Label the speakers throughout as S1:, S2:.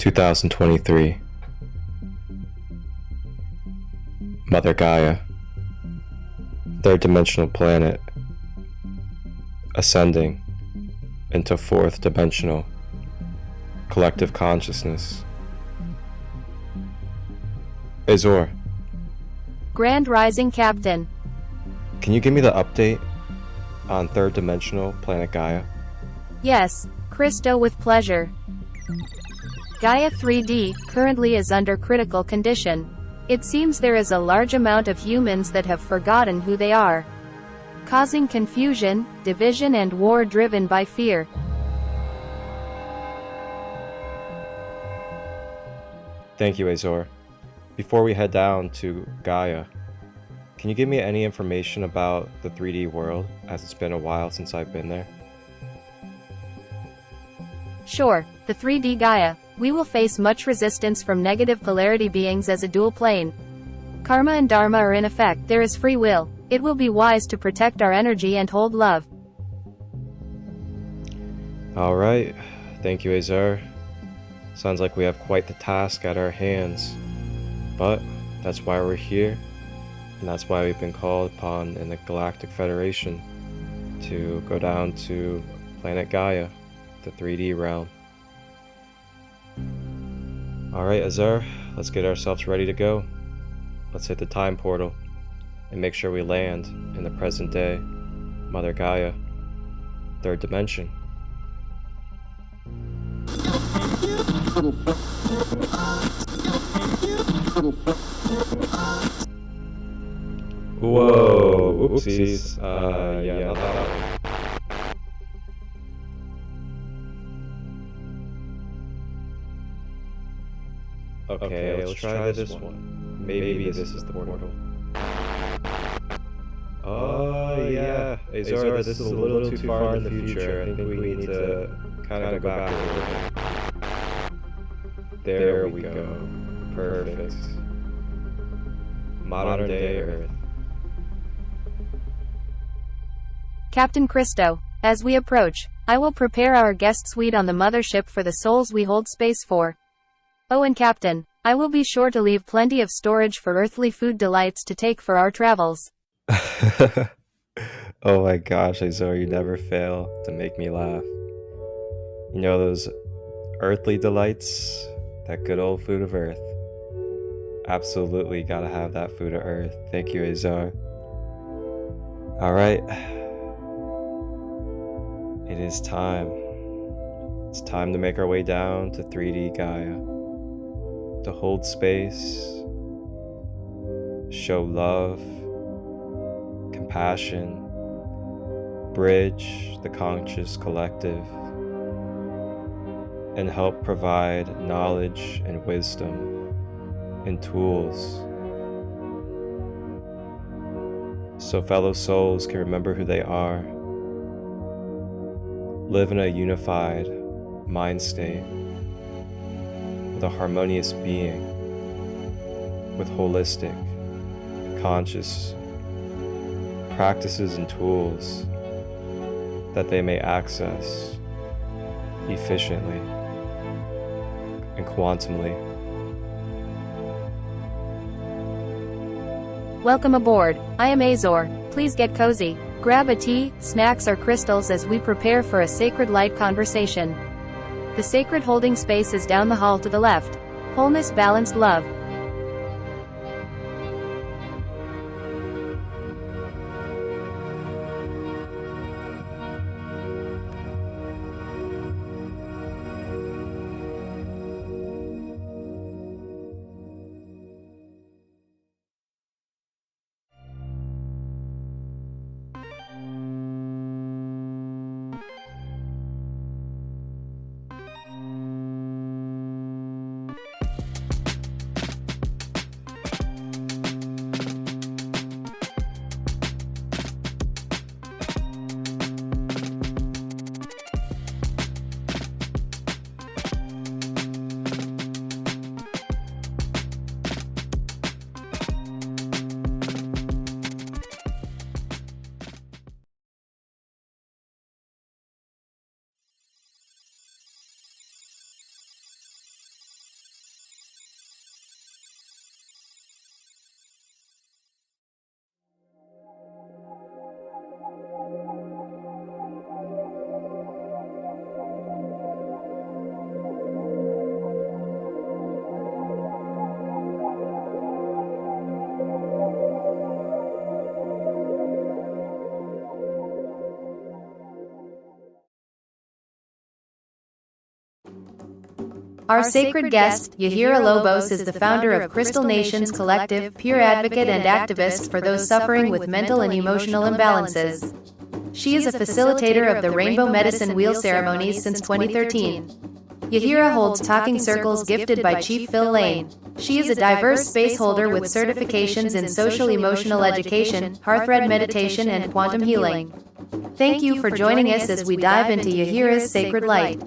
S1: 2023. Mother Gaia, third dimensional planet, ascending into fourth dimensional collective consciousness. Azure,
S2: Grand Rising Captain.
S1: can you give me the update on third dimensional planet Gaia?
S2: Yes, Christo, with pleasure. Gaia 3D currently is under critical condition. It seems there is a large amount of humans that have forgotten who they are, causing confusion, division and war driven by fear.
S1: Thank you, Azure. Before we head down to Gaia, can you give me any information about the 3D world, as it's been a while since I've been there?
S2: Sure, the 3D Gaia. We will face much resistance from negative polarity beings as a dual plane. Karma and Dharma are in effect. There is free will. It will be wise to protect our energy and hold love.
S1: Alright, thank you, Azure. Sounds like we have quite the task at our hands. But that's why we're here, and that's why we've been called upon in the Galactic Federation to go down to planet Gaia, the 3D realm. Alright, Azure, let's get ourselves ready to go. Let's hit the time portal and make sure we land in the present day, Mother Gaia, third dimension. Whoa, oopsies. Yeah, not that one. Okay, let's try this one. Maybe this is the portal. Oh yeah, Azure, this is a little too far in the future. I think we need to kind of go back a little bit. There we go. Perfect. Modern day Earth.
S2: Captain Christo, as we approach, I will prepare our guest suite on the mothership for the souls we hold space for. Oh, and Captain, I will be sure to leave plenty of storage for earthly food delights to take for our travels.
S1: Oh my gosh, Azure, you never fail to make me laugh. You know those earthly delights? That good old food of earth. Absolutely gotta have that food of earth. Thank you, Azure. Alright. It is time. It's time to make our way down to 3D Gaia. To hold space, show love, compassion, bridge the conscious collective, and help provide knowledge and wisdom and tools so fellow souls can remember who they are, live in a unified mind state with a harmonious being, with holistic, conscious practices and tools that they may access efficiently and quantumly.
S2: Welcome aboard. I am Azure. Please get cozy. Grab a tea, snacks or crystals as we prepare for a sacred light conversation. The sacred holding space is down the hall to the left. Wholeness, balanced love. Our sacred guest, Yahira Lobos, is the founder of Crystal Nations Collective, peer advocate and activist for those suffering with mental and emotional imbalances. She is a facilitator of the Rainbow Medicine Wheel ceremonies since 2013. Yahira holds talking circles gifted by Chief Phil Lane. She is a diverse space holder with certifications in social emotional education, Hearthread meditation, and quantum healing. Thank you for joining us as we dive into Yahira's sacred light.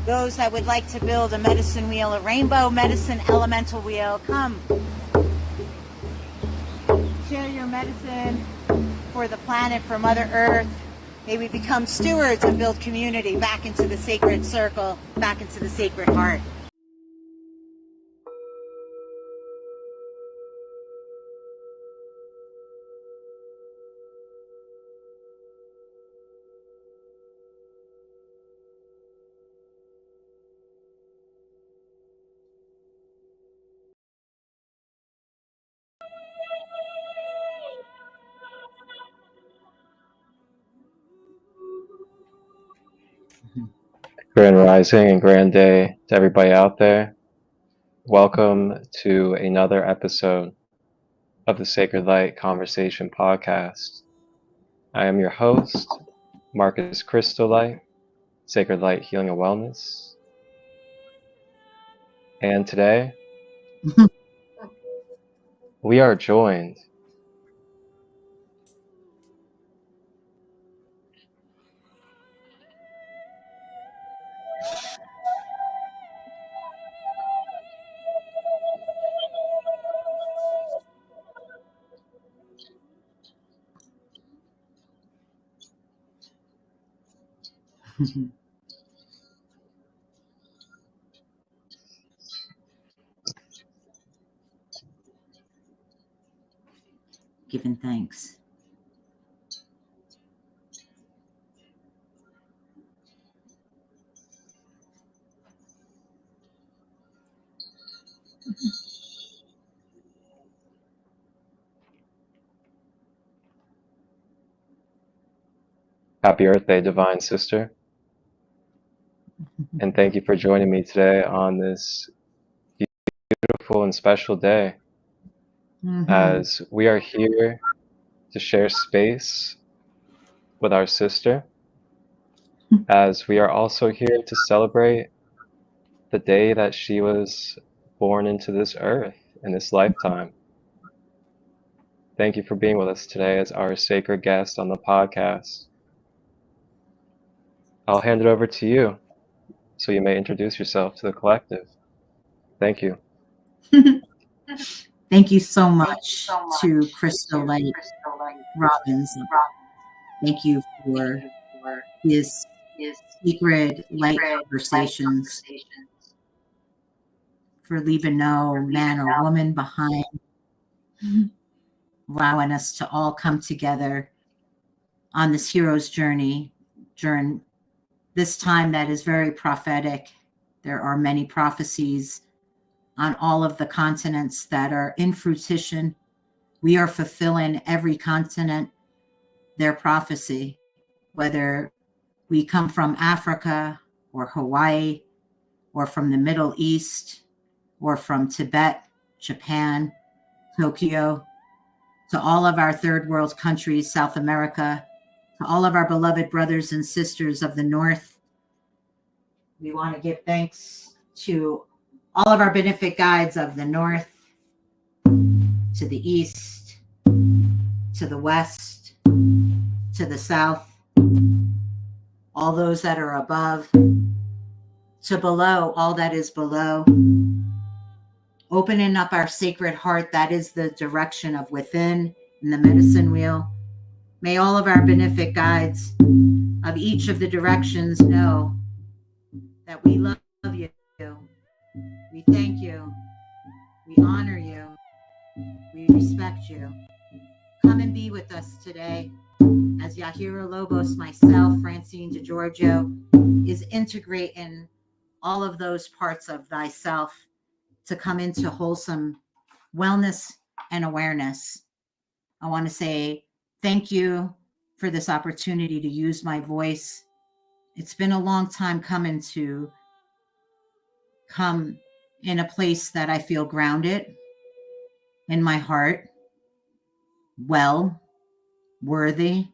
S3: Those that would like to build a medicine wheel, a rainbow medicine elemental wheel, come. Share your medicine for the planet, for Mother Earth. May we become stewards and build community back into the sacred circle, back into the sacred heart.
S1: Grand Rising and Grand Day to everybody out there. Welcome to another episode of the Sacred Light Conversation Podcast. I am your host, Marcus Christolight, Sacred Light Healing and Wellness. And today, we are joined
S3: Giving thanks.
S1: Happy Earth Day, Divine Sister. And thank you for joining me today on this beautiful and special day as we are here to share space with our sister, as we are also here to celebrate the day that she was born into this earth in this lifetime. Thank you for being with us today as our sacred guest on the podcast. I'll hand it over to you so you may introduce yourself to the collective. Thank you.
S3: Thank you so much to Christolight Robinson. Thank you for his secret light conversations, for leaving no man or woman behind, allowing us to all come together on this hero's journey during this time that is very prophetic. There are many prophecies on all of the continents that are in fruition. We are fulfilling every continent, their prophecy, whether we come from Africa or Hawaii or from the Middle East or from Tibet, Japan, Tokyo, to all of our third world countries, South America, to all of our beloved brothers and sisters of the North. We want to give thanks to all of our benefit guides of the North, to the East, to the West, to the South, all those that are above, to below, all that is below. Opening up our sacred heart, that is the direction of within in the medicine wheel. May all of our benefit guides of each of the directions know that we love you, we thank you, we honor you, we respect you. Come and be with us today as Yahira Lobos, myself, Francine, DiGeorgio, is integrating all of those parts of thyself to come into wholesome wellness and awareness. I want to say thank you for this opportunity to use my voice It's been a long time coming to come in a place that I feel grounded in my heart, well, worthy.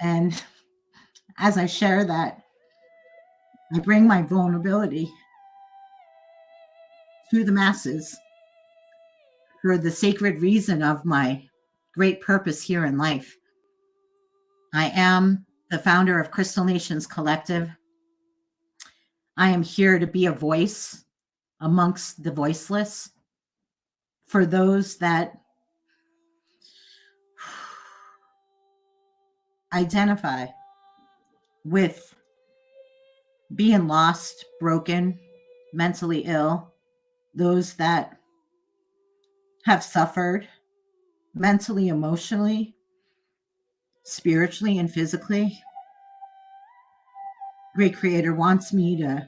S3: And as I share that, I bring my vulnerability to the masses for the sacred reason of my great purpose here in life. I am the founder of Crystal Nations Collective. I am here to be a voice amongst the voiceless for those that identify with being lost, broken, mentally ill, those that have suffered mentally, emotionally, spiritually, and physically. Great Creator wants me to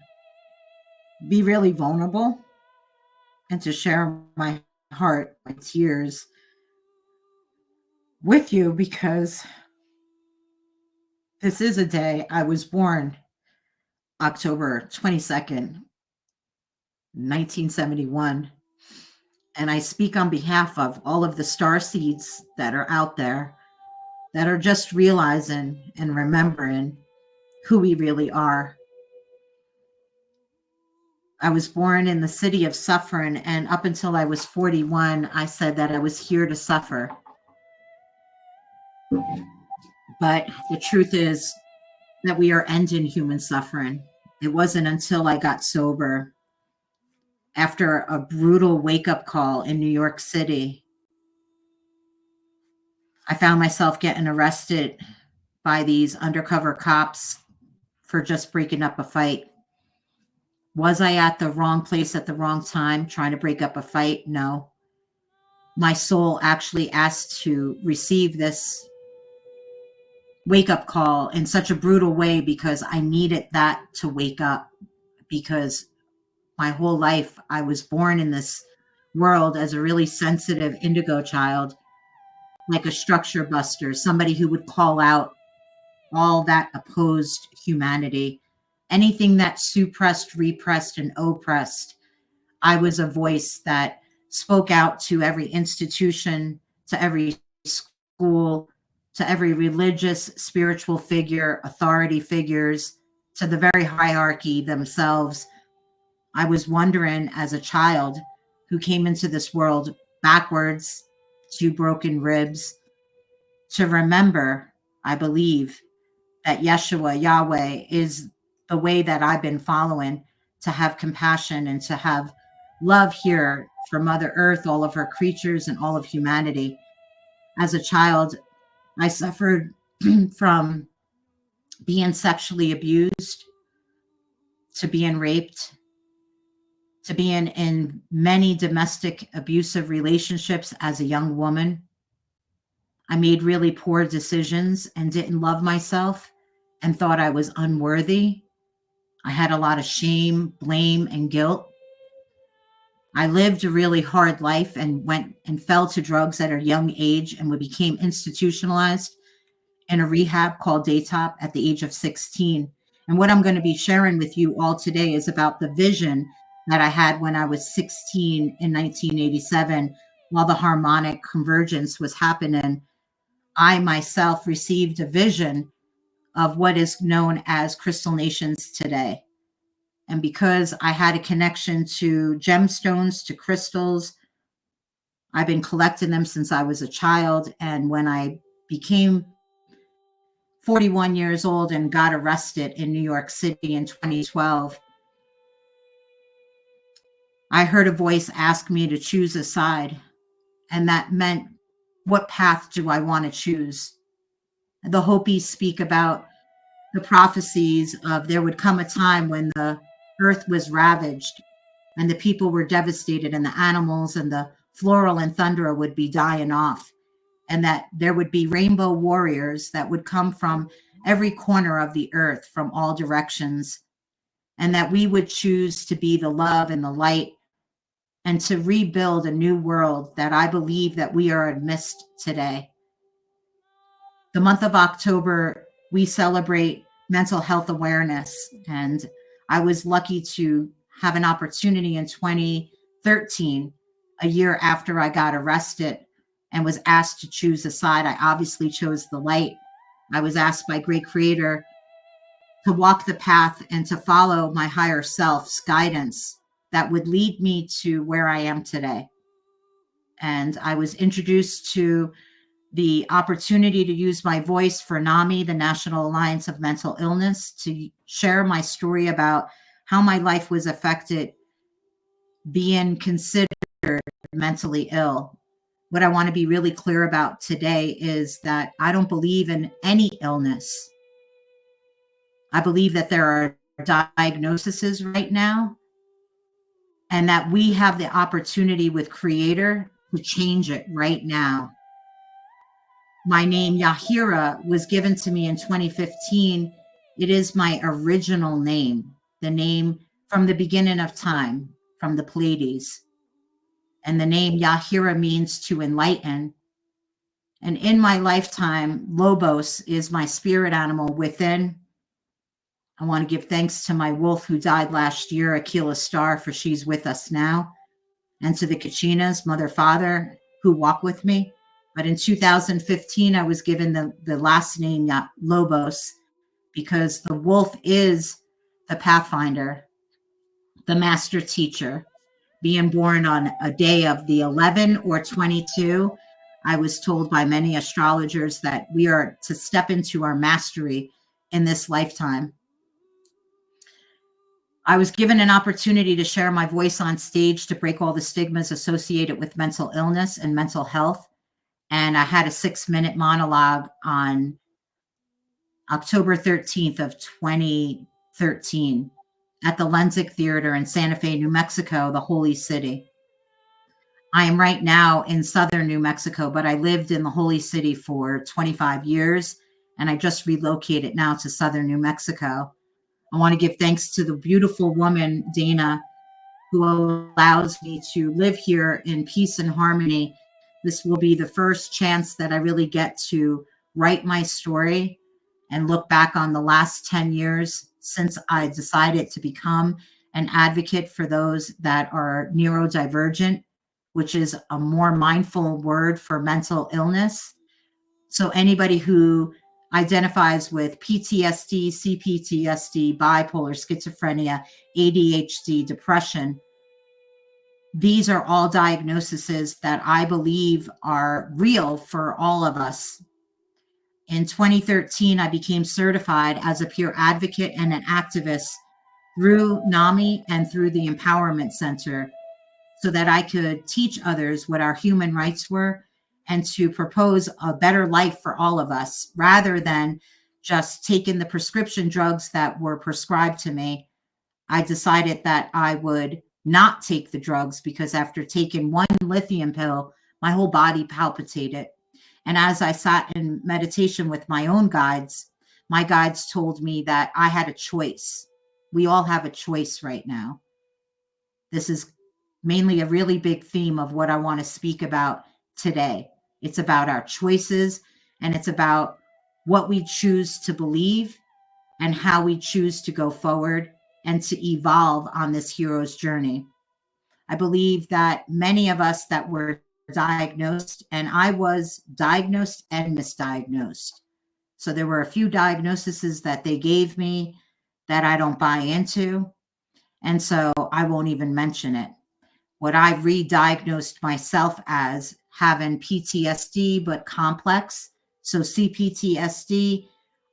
S3: be really vulnerable and to share my heart, my tears with you, because this is a day I was born October 22nd, 1971. And I speak on behalf of all of the star seeds that are out there that are just realizing and remembering who we really are. I was born in the city of suffering, and up until I was 41, I said that I was here to suffer. But the truth is that we are ending human suffering. It wasn't until I got sober, after a brutal wake-up call in New York City, I found myself getting arrested by these undercover cops for just breaking up a fight. Was I at the wrong place at the wrong time trying to break up a fight? No. My soul actually asked to receive this wake-up call in such a brutal way because I needed that to wake up, because my whole life I was born in this world as a really sensitive indigo child, like a structure buster, somebody who would call out all that opposed humanity, anything that suppressed, repressed, and oppressed. I was a voice that spoke out to every institution, to every school, to every religious, spiritual figure, authority figures, to the very hierarchy themselves. I was wondering, as a child who came into this world backwards, 2 broken ribs, to remember, I believe, that Yeshua, Yahweh, is the way that I've been following, to have compassion and to have love here for Mother Earth, all of her creatures, and all of humanity. As a child, I suffered from being sexually abused, to being raped, to being in many domestic abusive relationships as a young woman. I made really poor decisions and didn't love myself and thought I was unworthy. I had a lot of shame, blame, and guilt. I lived a really hard life and went and fell to drugs at a young age, and we became institutionalized in a rehab called Daytop at the age of 16. And what I'm going to be sharing with you all today is about the vision that I had when I was 16 in 1987, while the harmonic convergence was happening. I myself received a vision of what is known as Crystal Nations today. And because I had a connection to gemstones, to crystals, I've been collecting them since I was a child. And when I became 41 years old and got arrested in New York City in 2012, I heard a voice ask me to choose a side. And that meant, what path do I want to choose? The Hopis speak about the prophecies of there would come a time when the earth was ravaged and the people were devastated and the animals and the floral and thunder would be dying off, and that there would be rainbow warriors that would come from every corner of the earth from all directions, and that we would choose to be the love and the light and to rebuild a new world that I believe that we are amidst today. The month of October, we celebrate mental health awareness. And I was lucky to have an opportunity in 2013, a year after I got arrested and was asked to choose a side. I obviously chose the light. I was asked by Great Creator to walk the path and to follow my higher self's guidance that would lead me to where I am today. And I was introduced to the opportunity to use my voice for NAMI, the National Alliance of Mental Illness, to share my story about how my life was affected being considered mentally ill. What I want to be really clear about today is that I don't believe in any illness. I believe that there are diagnoses right now, and that we have the opportunity with Creator to change it right now. My name, Yahira, was given to me in 2015. It is my original name, the name from the beginning of time, from the Pleiades. And the name Yahira means to enlighten. And in my lifetime, Lobos is my spirit animal within. I want to give thanks to my wolf who died last year, Aquila Star, for she's with us now, and to the Kachinas, mother, father, who walk with me. But in 2015, I was given the last name Lobos because the wolf is the pathfinder, the master teacher. Being born on a day of the 11 or 22, I was told by many astrologers that we are to step into our mastery in this lifetime. I was given an opportunity to share my voice on stage to break all the stigmas associated with mental illness and mental health. And I had a 6-minute monologue on October 13th of 2013 at the Lensic Theater in Santa Fe, New Mexico, the Holy City. I am right now in southern New Mexico, but I lived in the Holy City for 25 years, and I just relocated now to southern New Mexico. I want to give thanks to the beautiful woman, Dana, who allows me to live here in peace and harmony. This will be the first chance that I really get to write my story and look back on the last 10 years since I decided to become an advocate for those that are neurodivergent, which is a more mindful word for mental illness. So anybody who identifies with PTSD, CPTSD, bipolar, schizophrenia, ADHD, depression, these are all diagnoses that I believe are real for all of us. In 2013, I became certified as a peer advocate and an activist through NAMI and through the Empowerment Center so that I could teach others what our human rights were and to propose a better life for all of us rather than just taking the prescription drugs that were prescribed to me. I decided that I would not take the drugs because after taking one lithium pill, my whole body palpitated. And as I sat in meditation with my own guides, my guides told me that I had a choice. We all have a choice right now. This is mainly a really big theme of what I want to speak about today. It's about our choices, and it's about what we choose to believe and how we choose to go forward and to evolve on this hero's journey. I believe that many of us that were diagnosed, and I was diagnosed and misdiagnosed. So there were a few diagnoses that they gave me that I don't buy into. And so I won't even mention it. What I've re-diagnosed myself as having PTSD, but complex. So CPTSD,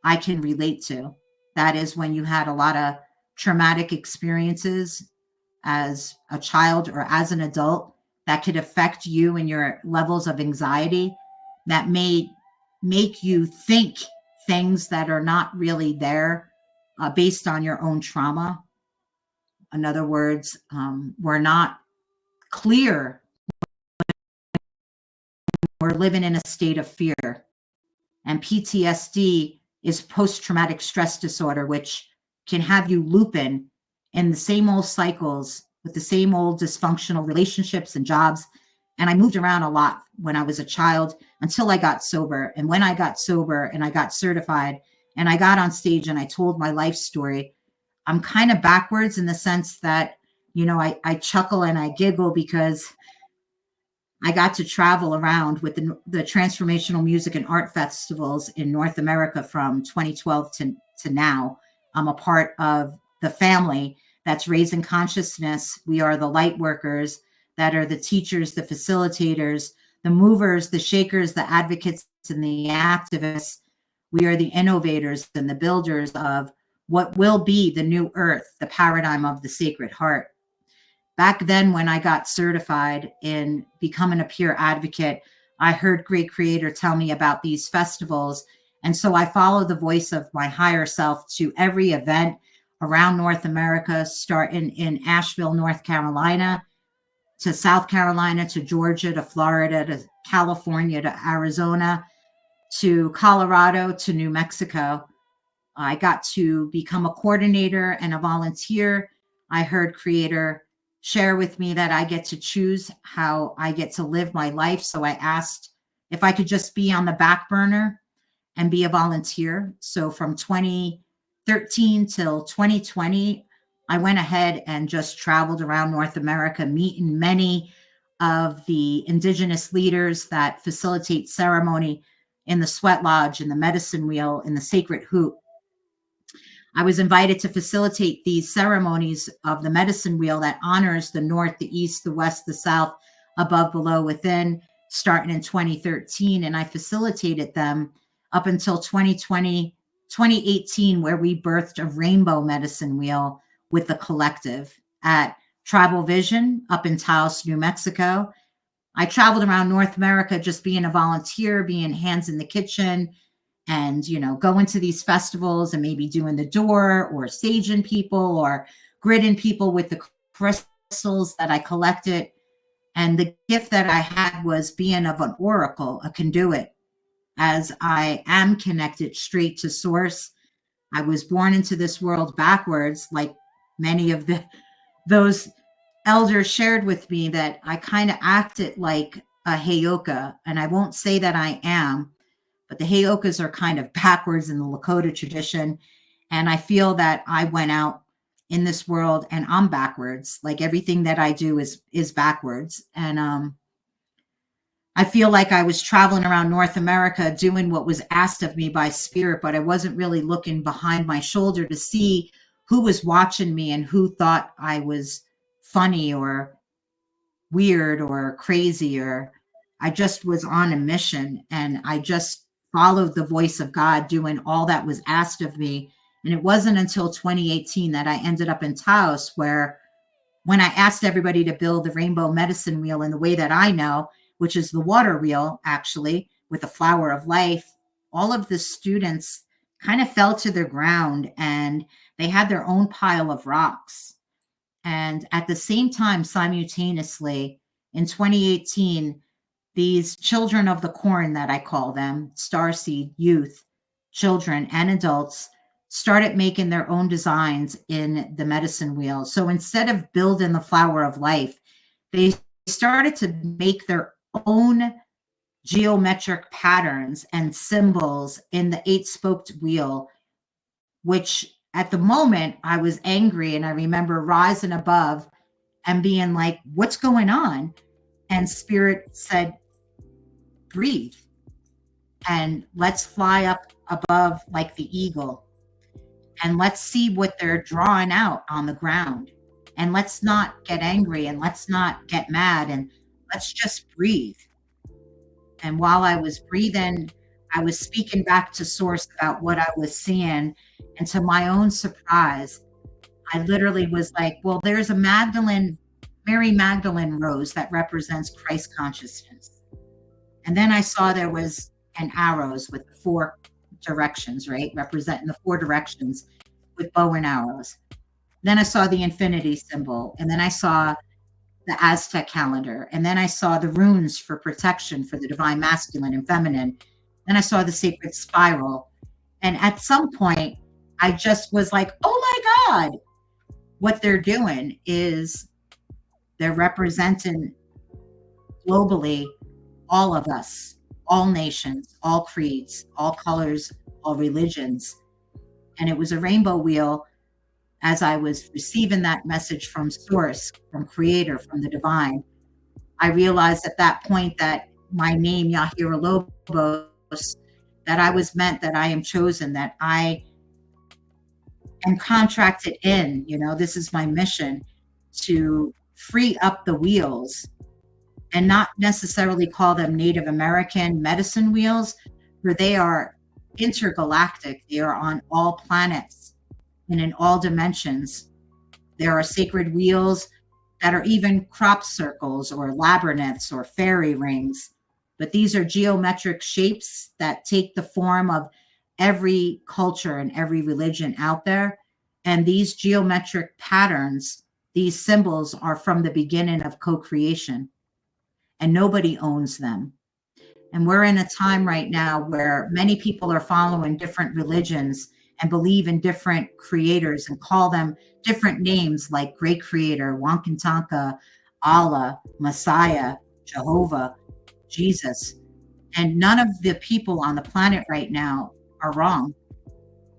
S3: I can relate to. That is when you had a lot of traumatic experiences as a child or as an adult that could affect you and your levels of anxiety that may make you think things that are not really there based on your own trauma. In other words, we're not clear. We're living in a state of fear. And PTSD is post-traumatic stress disorder, which can have you looping in the same old cycles with the same old dysfunctional relationships and jobs. And I moved around a lot when I was a child until I got sober. And when I got sober and I got certified and I got on stage and I told my life story. I'm kind of backwards in the sense that, I chuckle and I giggle because I got to travel around with the transformational music and art festivals in North America from 2012 to now. I'm a part of the family that's raising consciousness. We are the light workers that are the teachers, the facilitators, the movers, the shakers, the advocates, and the activists. We are the innovators and the builders of what will be the new earth, the paradigm of the Sacred Heart. Back then, when I got certified in becoming a peer advocate, I heard Great Creator tell me about these festivals. And so I follow the voice of my higher self to every event around North America, starting in Asheville, North Carolina, to South Carolina, to Georgia, to Florida, to California, to Arizona, to Colorado, to New Mexico. I got to become a coordinator and a volunteer. I heard Creator share with me that I get to choose how I get to live my life. So I asked if I could just be on the back burner and be a volunteer. So from 2013 till 2020, I went ahead and just traveled around North America, meeting many of the indigenous leaders that facilitate ceremony in the sweat lodge, in the medicine wheel, in the sacred hoop. I was invited to facilitate these ceremonies of the medicine wheel that honors the North, the East, the West, the South, above, below, within, starting in 2013. And I facilitated them up until 2018, where we birthed a rainbow medicine wheel with the collective at Tribal Vision up in Taos, New Mexico. I traveled around North America just being a volunteer, being hands in the kitchen, and going to these festivals and maybe doing the door or saging people or gridding people with the crystals that I collected. And the gift that I had was being of an oracle, a conduit, as I am connected straight to source. I was born into this world backwards, like many of those elders shared with me, that I kind of acted like a Heyoka. And I won't say that I am, but the Heyokas are kind of backwards in the Lakota tradition. And I feel that I went out in this world and I'm backwards. Like everything that I do is backwards. And I feel like I was traveling around North America doing what was asked of me by spirit, but I wasn't really looking behind my shoulder to see who was watching me and who thought I was funny or weird or crazy, or I just was on a mission and I just followed the voice of God doing all that was asked of me. And it wasn't until 2018 that I ended up in Taos, where when I asked everybody to build the rainbow medicine wheel in the way that I know, which is the water wheel, actually, with the flower of life, all of the students kind of fell to the ground and they had their own pile of rocks. And at the same time, simultaneously, in 2018, these children of the corn, that I call them, starseed youth, children and adults, started making their own designs in the medicine wheel. So instead of building the flower of life, they started to make their own geometric patterns and symbols in the 8-spoked wheel, which at the moment I was angry. And I remember rising above and being like, what's going on? And Spirit said, breathe and let's fly up above like the eagle. And let's see what they're drawing out on the ground. And let's not get angry and let's not get mad and let's just breathe. And while I was breathing, I was speaking back to source about what I was seeing. And to my own surprise, I literally was like, well, there's a Mary Magdalene rose that represents Christ consciousness. And then I saw there was an arrows with 4 directions, right? Representing the 4 directions with bow and arrows. Then I saw the infinity symbol. And then I saw the Aztec calendar. And then I saw the runes for protection for the divine masculine and feminine. Then I saw the sacred spiral. And at some point, I just was like, oh my God, what they're doing is they're representing globally all of us, all nations, all creeds, all colors, all religions. And it was a rainbow wheel. As I was receiving that message from source, from creator, from the divine, I realized at that point that my name, Yahira Lobos, that I was meant, that I am chosen, that I am contracted in, this is my mission, to free up the wheels, and not necessarily call them Native American medicine wheels, for they are intergalactic. They are on all planets and in all dimensions. There are sacred wheels that are even crop circles or labyrinths or fairy rings. But these are geometric shapes that take the form of every culture and every religion out there. And these geometric patterns, these symbols, are from the beginning of co-creation, and nobody owns them. And we're in a time right now where many people are following different religions and believe in different creators and call them different names like Great Creator, Wankantanka, Allah, Messiah, Jehovah, Jesus. And none of the people on the planet right now are wrong.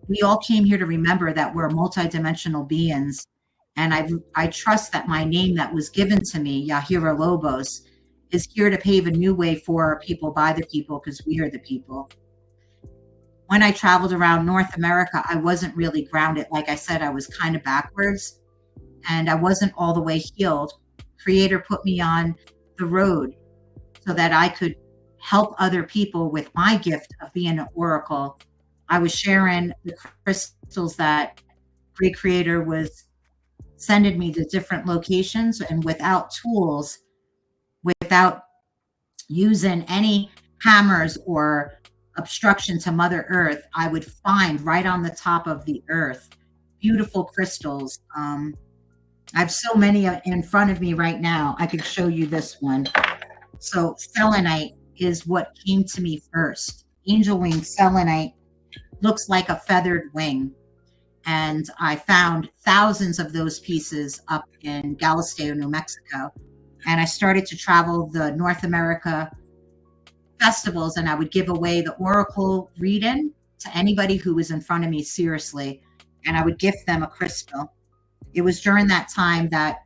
S3: We all came here to remember that we're multidimensional beings. And I trust that my name that was given to me, Yahira Lobos, is here to pave a new way for people, by the people, because we are the people. When I traveled around North America, I wasn't really grounded. Like I said, I was kind of backwards, and I wasn't all the way healed. Creator put me on the road so that I could help other people with my gift of being an oracle. I was sharing the crystals that Great Creator was sending me to different locations, and without tools, without using any hammers or obstruction to Mother Earth, I would find right on the top of the earth beautiful crystals. I have so many in front of me right now. I could show you this one. So selenite is what came to me first. Angel wing selenite looks like a feathered wing. And I found thousands of those pieces up in Galisteo, New Mexico. And I started to travel the North America festivals, and I would give away the oracle reading to anybody who was in front of me, seriously. And I would gift them a crystal. It was during that time that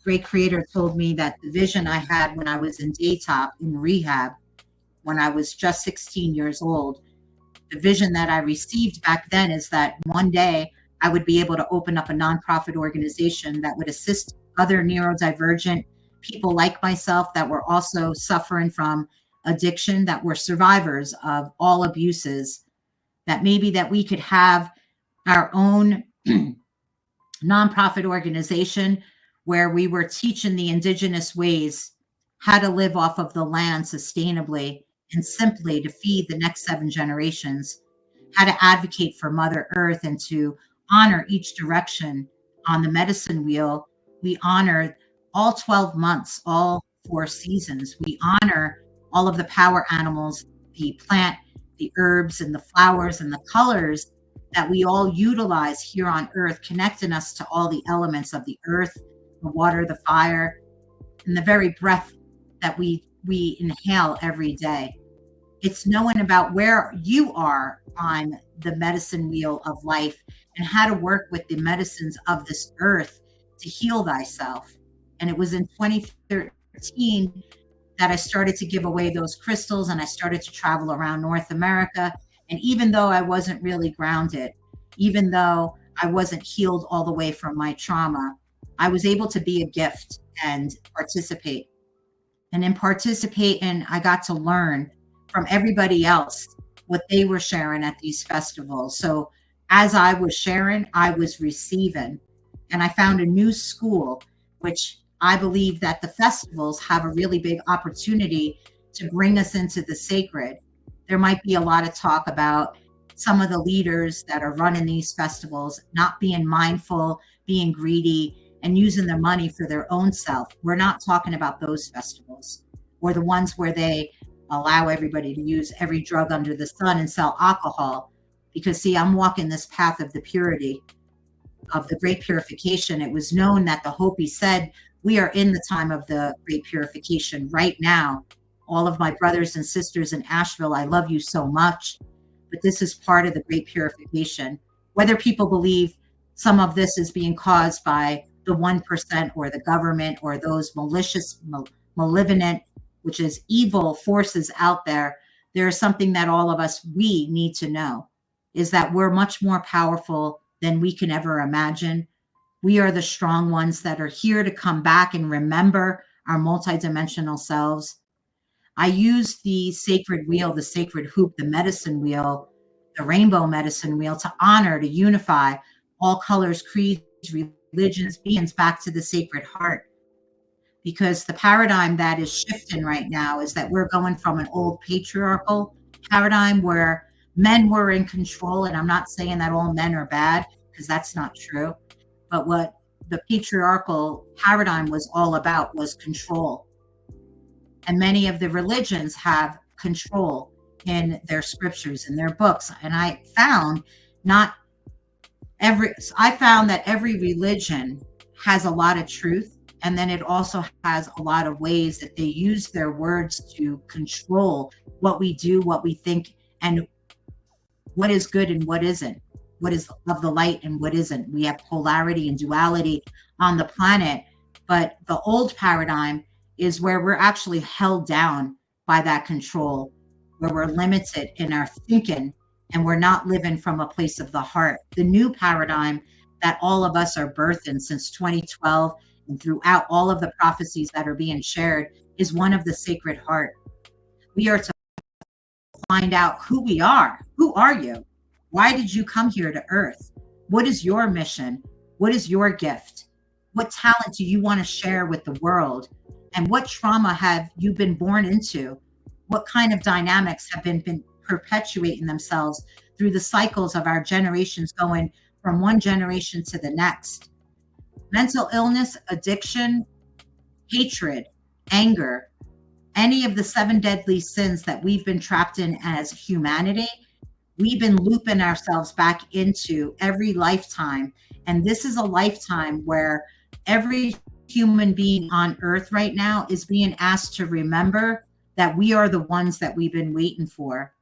S3: Great Creator told me that the vision I had when I was in daytop in rehab, when I was just 16 years old, the vision that I received back then is that one day I would be able to open up a nonprofit organization that would assist other neurodivergent people like myself that were also suffering from addiction, that were survivors of all abuses, that maybe that we could have our own nonprofit organization where we were teaching the indigenous ways how to live off of the land sustainably and simply to feed the next 7 generations, how to advocate for Mother Earth and to honor each direction on the medicine wheel. We honor all 12 months, all 4 seasons. We honor all of the power animals, the plant, the herbs and the flowers and the colors that we all utilize here on Earth, connecting us to all the elements of the earth, the water, the fire, and the very breath that we inhale every day. It's knowing about where you are on the medicine wheel of life and how to work with the medicines of this earth to heal thyself. And it was in 2013 that I started to give away those crystals, and I started to travel around North America. And even though I wasn't really grounded, even though I wasn't healed all the way from my trauma, I was able to be a gift and participate. And in participating, I got to learn from everybody else what they were sharing at these festivals. So as I was sharing, I was receiving. And I found a new school, which I believe that the festivals have a really big opportunity to bring us into the sacred. There might be a lot of talk about some of the leaders that are running these festivals not being mindful, being greedy, and using their money for their own self. We're not talking about those festivals, or the ones where they allow everybody to use every drug under the sun and sell alcohol. Because see, I'm walking this path of the purity, of the great purification. It was known that the Hopi said, we are in the time of the great purification right now. All of my brothers and sisters in Asheville, I love you so much. But this is part of the great purification. Whether people believe some of this is being caused by the 1% or the government or those malicious, malevolent, which is evil forces out there, there is something that all of us, we need to know, is that we're much more powerful than we can ever imagine. We are the strong ones that are here to come back and remember our multidimensional selves. I use the sacred wheel, the sacred hoop, the medicine wheel, the rainbow medicine wheel to honor, to unify all colors, creeds, religions, beings back to the sacred heart. Because the paradigm that is shifting right now is that we're going from an old patriarchal paradigm where men were in control. And I'm not saying that all men are bad, because that's not true. But what the patriarchal paradigm was all about was control. And many of the religions have control in their scriptures, in their books. And I found that every religion has a lot of truth. And then it also has a lot of ways that they use their words to control what we do, what we think, and what is good and what isn't, what is of the light and what isn't. We have polarity and duality on the planet, but the old paradigm is where we're actually held down by that control, where we're limited in our thinking and we're not living from a place of the heart. The new paradigm that all of us are birthing since 2012 and throughout all of the prophecies that are being shared is one of the sacred heart. We are to find out who we are. Who are you? Why did you come here to earth? What is your mission? What is your gift? What talent do you want to share with the world? And what trauma have you been born into? What kind of dynamics have been perpetuating themselves through the cycles of our generations, going from one generation to the next? Mental illness, addiction, hatred, anger, any of the 7 deadly sins that we've been trapped in as humanity, we've been looping ourselves back into every lifetime. And this is a lifetime where every human being on earth right now is being asked to remember that we are the ones that we've been waiting for.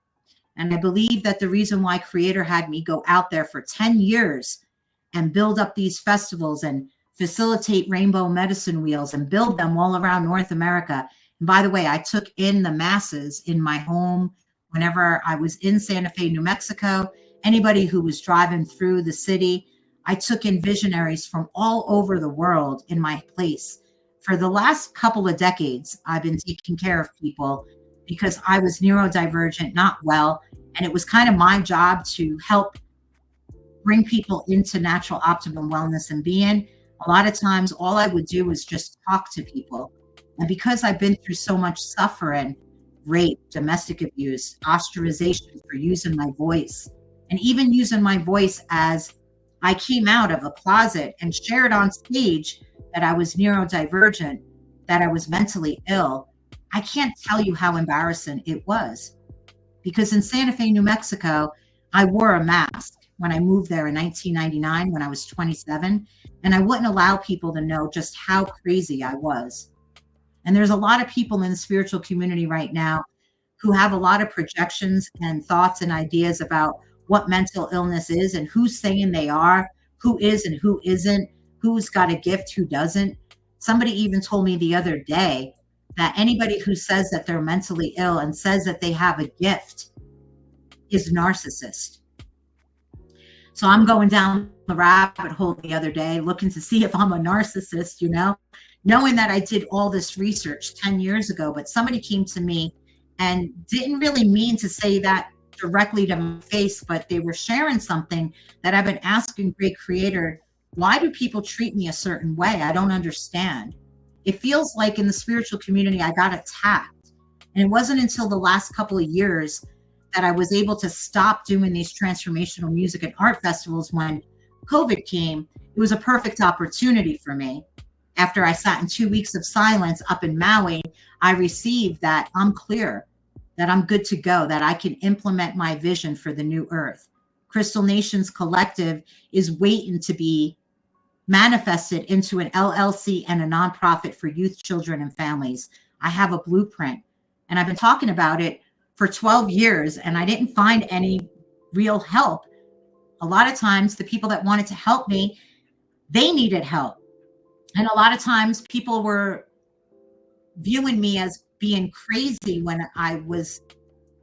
S3: And I believe that the reason why Creator had me go out there for 10 years and build up these festivals and facilitate rainbow medicine wheels and build them all around North America. And by the way, I took in the masses in my home whenever I was in Santa Fe, New Mexico. Anybody who was driving through the city, I took in visionaries from all over the world in my place. For the last couple of decades, I've been taking care of people because I was neurodivergent, not well. And it was kind of my job to help bring people into natural optimum wellness and being. A lot of times, all I would do was just talk to people. And because I've been through so much suffering, rape, domestic abuse, ostracization for using my voice, and even using my voice as I came out of a closet and shared on stage that I was neurodivergent, that I was mentally ill, I can't tell you how embarrassing it was. Because in Santa Fe, New Mexico, I wore a mask when I moved there in 1999 when I was 27, and I wouldn't allow people to know just how crazy I was. And there's a lot of people in the spiritual community right now who have a lot of projections and thoughts and ideas about what mental illness is and who's saying they are, who is and who isn't, who's got a gift, who doesn't. Somebody even told me the other day that anybody who says that they're mentally ill and says that they have a gift is narcissist. So I'm going down the rabbit hole the other day looking to see if I'm a narcissist, knowing that I did all this research 10 years ago, but somebody came to me and didn't really mean to say that directly to my face, but they were sharing something that I've been asking Great Creator, why do people treat me a certain way? I don't understand. It feels like in the spiritual community, I got attacked. And it wasn't until the last couple of years that I was able to stop doing these transformational music and art festivals when COVID came. It was a perfect opportunity for me. After I sat in 2 weeks of silence up in Maui, I received that I'm clear, that I'm good to go, that I can implement my vision for the new earth. Crystal Nations Collective is waiting to be manifested into an LLC and a nonprofit for youth, children, and families. I have a blueprint, and I've been talking about it for 12 years, and I didn't find any real help a lot of times the people that wanted to help me, they needed help. And a lot of times people were viewing me as being crazy when I was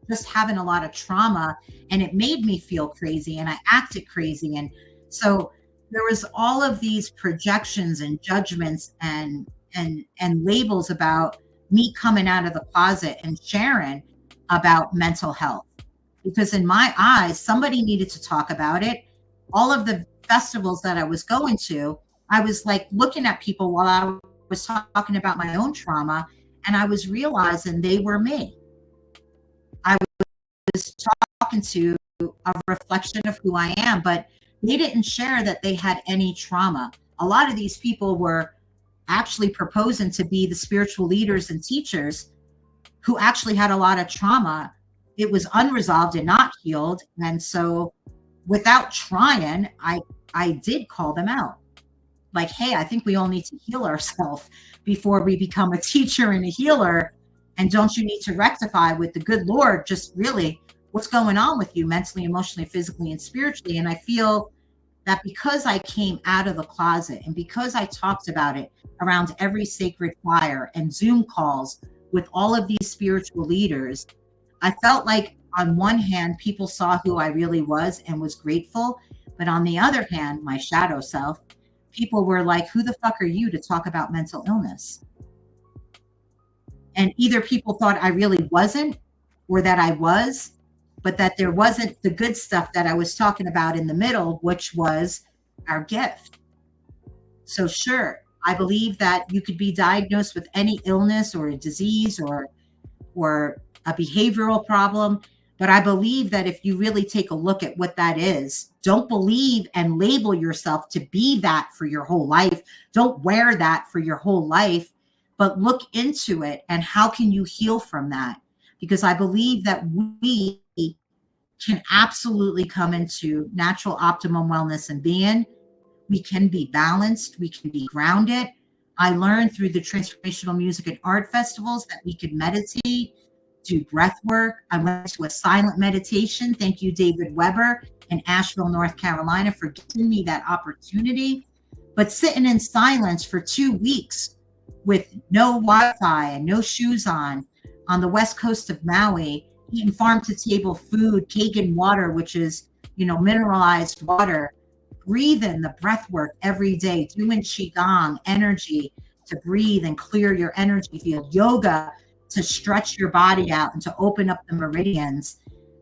S3: just having a lot of trauma, and it made me feel crazy and I acted crazy. And so there was all of these projections and judgments and labels about me coming out of the closet and sharing about mental health, because in my eyes somebody needed to talk about it. All of the festivals that I was going to, I was like looking at people while I was talking about my own trauma, and I was realizing they were me. I was talking to a reflection of who I am, but they didn't share that they had any trauma. A lot of these people were actually proposing to be the spiritual leaders and teachers who actually had a lot of trauma. It was unresolved and not healed. And so without trying, I did call them out. Like, hey, I think we all need to heal ourselves before we become a teacher and a healer. And don't you need to rectify with the good Lord, just really what's going on with you mentally, emotionally, physically, and spiritually. And I feel that because I came out of the closet and because I talked about it around every sacred fire and Zoom calls with all of these spiritual leaders, I felt like on one hand, people saw who I really was and was grateful. But on the other hand, my shadow self, people were like, who the fuck are you to talk about mental illness? And either people thought I really wasn't, or that I was, but that there wasn't the good stuff that I was talking about in the middle, which was our gift. So sure, I believe that you could be diagnosed with any illness or a disease or a behavioral problem. But I believe that if you really take a look at what that is, don't believe and label yourself to be that for your whole life. Don't wear that for your whole life, but look into it and how can you heal from that? Because I believe that we can absolutely come into natural optimum wellness and being. We can be balanced. We can be grounded. I learned through the transformational music and art festivals that we could meditate, do breath work. I went to a silent meditation. Thank you, David Weber in Asheville, North Carolina, for giving me that opportunity. But sitting in silence for 2 weeks with no Wi-Fi and no shoes on the west coast of Maui, eating farm to table food, Kagan water, which is, mineralized water, breathing the breath work every day, doing Qigong, energy to breathe and clear your energy field, yoga to stretch your body out and to open up the meridians,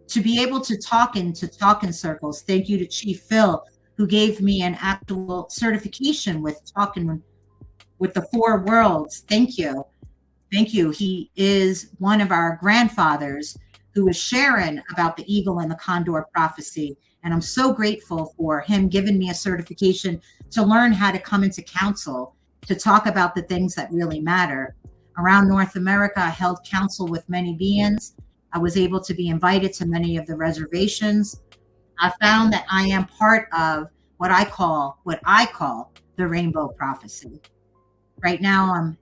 S3: to be able to talk in circles. Thank you to Chief Phil, who gave me an actual certification with talking with the 4 worlds. Thank you. Thank you. He is one of our grandfathers who was sharing about the eagle and the condor prophecy. And I'm so grateful for him giving me a certification to learn how to come into council, to talk about the things that really matter. Around North America, I held council with many beings. I was able to be invited to many of the reservations. I found that I am part of what I call the rainbow prophecy. Right now, I'm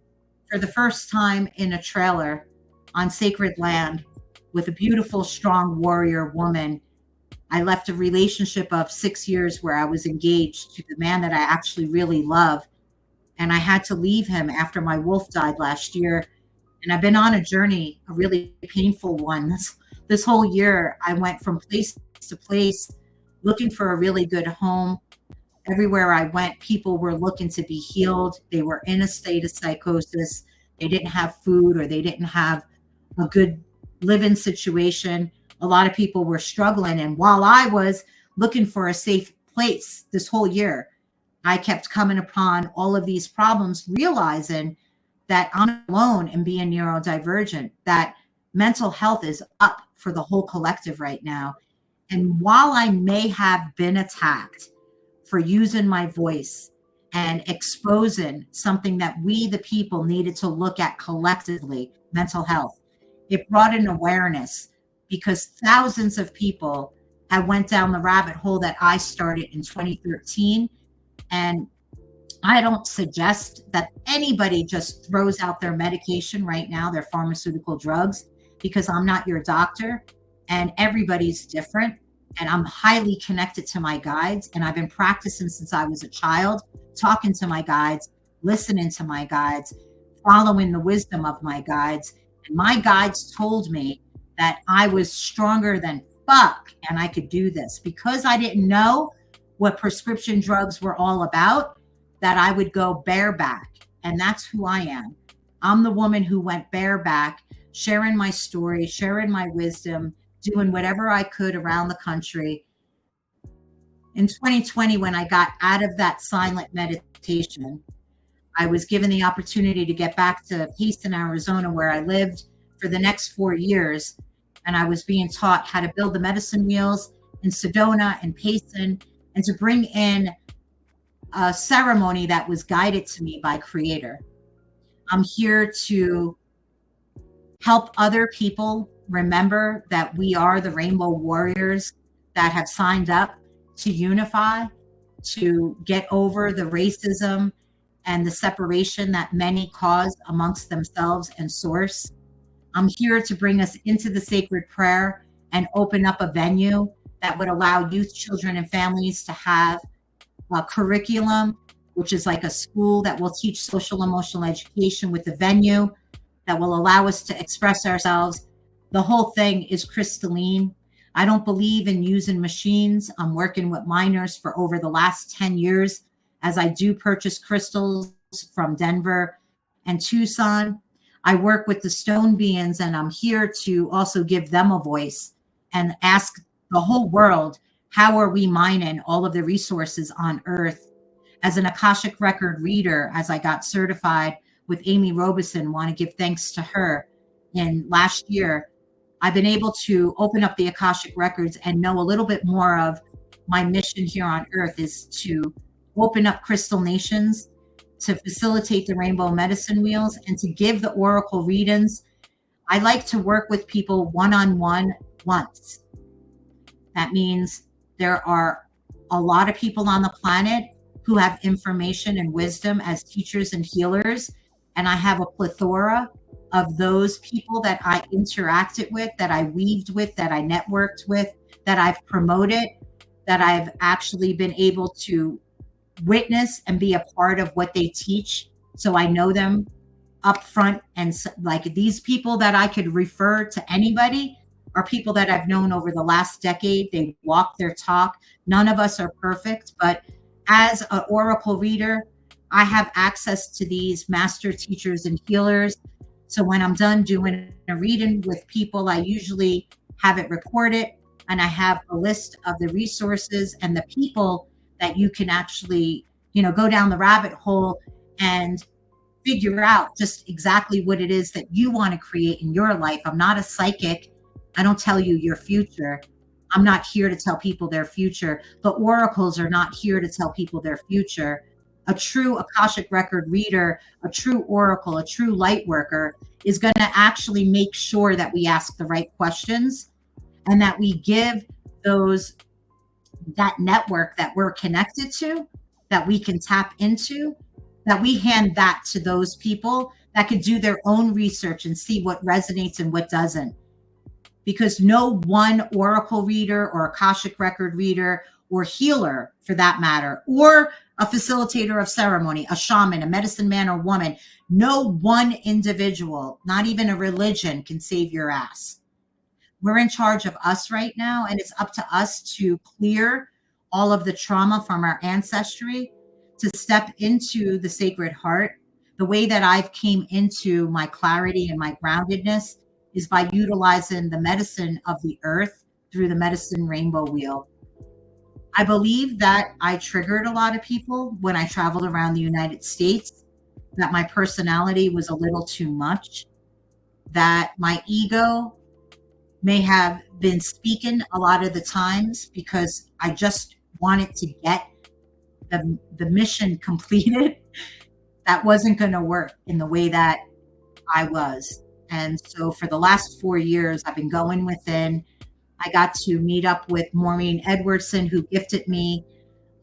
S3: for the first time in a trailer on sacred land with a beautiful, strong warrior woman. I left a relationship of 6 years where I was engaged to the man that I actually really love. And I had to leave him after my wolf died last year. And I've been on a journey, a really painful one. This whole year, I went from place to place looking for a really good home. Everywhere I went, people were looking to be healed. They were in a state of psychosis. They didn't have food, or they didn't have a good living situation. A lot of people were struggling. And while I was looking for a safe place this whole year, I kept coming upon all of these problems, realizing that I'm alone and being neurodivergent, that mental health is up for the whole collective right now. And while I may have been attacked for using my voice and exposing something that we, the people, needed to look at collectively, mental health, it brought an awareness, because thousands of people have went down the rabbit hole that I started in 2013. And I don't suggest that anybody just throws out their medication right now, their pharmaceutical drugs, because I'm not your doctor and everybody's different. And I'm highly connected to my guides. And I've been practicing since I was a child, talking to my guides, listening to my guides, following the wisdom of my guides. And my guides told me that I was stronger than fuck and I could do this. Because I didn't know what prescription drugs were all about, that I would go bareback. And that's who I am. I'm the woman who went bareback, sharing my story, sharing my wisdom, doing whatever I could around the country. In 2020, when I got out of that silent meditation, I was given the opportunity to get back to Payson, Arizona, where I lived for the next 4 years. And I was being taught how to build the medicine wheels in Sedona and Payson, and to bring in a ceremony that was guided to me by Creator. I'm here to help other people remember that we are the Rainbow Warriors that have signed up to unify, to get over the racism and the separation that many cause amongst themselves and Source. I'm here to bring us into the sacred prayer and open up a venue that would allow youth, children, and families to have a curriculum, which is like a school that will teach social emotional education with a venue that will allow us to express ourselves. The whole thing is crystalline. I don't believe in using machines. I'm working with miners for over the last 10 years, as I do purchase crystals from Denver and Tucson. I work with the stone beings, and I'm here to also give them a voice and ask the whole world, how are we mining all of the resources on Earth? As an Akashic record reader, as I got certified with Amy Robeson, want to give thanks to her. In last year, I've been able to open up the Akashic records and know a little bit more of my mission here on Earth is to open up crystal nations, to facilitate the rainbow medicine wheels, and to give the oracle readings. I like to work with people one-on-one once. That means there are a lot of people on the planet who have information and wisdom as teachers and healers. And I have a plethora of those people that I interacted with, that I weaved with, that I networked with, that I've promoted, that I've actually been able to witness and be a part of what they teach. So I know them up front. And like these people that I could refer to anybody are people that I've known over the last decade. They walk their talk. None of us are perfect, but as an oracle reader, I have access to these master teachers and healers. So when I'm done doing a reading with people, I usually have it recorded, and I have a list of the resources and the people that you can actually, go down the rabbit hole and figure out just exactly what it is that you want to create in your life. I'm not a psychic. I don't tell you your future. I'm not here to tell people their future. The oracles are not here to tell people their future. A true Akashic record reader, a true oracle, a true light worker is going to actually make sure that we ask the right questions and that we give that network that we're connected to, that we can tap into, that we hand that to those people that can do their own research and see what resonates and what doesn't. Because no one oracle reader or Akashic record reader or healer, for that matter, or a facilitator of ceremony, a shaman, a medicine man or woman, no one individual, not even a religion, can save your ass. We're in charge of us right now, and it's up to us to clear all of the trauma from our ancestry, to step into the Sacred Heart. The way that I've came into my clarity and my groundedness is by utilizing the medicine of the earth through the medicine rainbow wheel. I believe that I triggered a lot of people when I traveled around the United States, that my personality was a little too much, that my ego may have been speaking a lot of the times because I just wanted to get the mission completed. That wasn't going to work in the way that I was. And so for the last 4 years, I've been going within. I got to meet up with Maureen Edwardson, who gifted me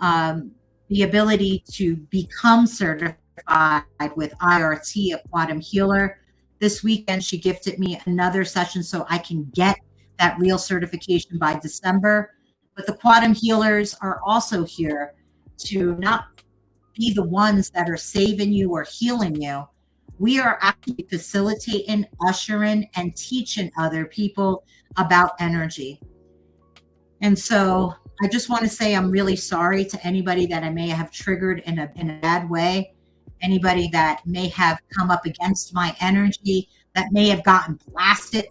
S3: the ability to become certified with IRT, a quantum healer. This weekend, she gifted me another session so I can get that real certification by December. But the quantum healers are also here to not be the ones that are saving you or healing you. We are actually facilitating, ushering, and teaching other people about energy. And so I just want to say I'm really sorry to anybody that I may have triggered in a bad way, anybody that may have come up against my energy, that may have gotten blasted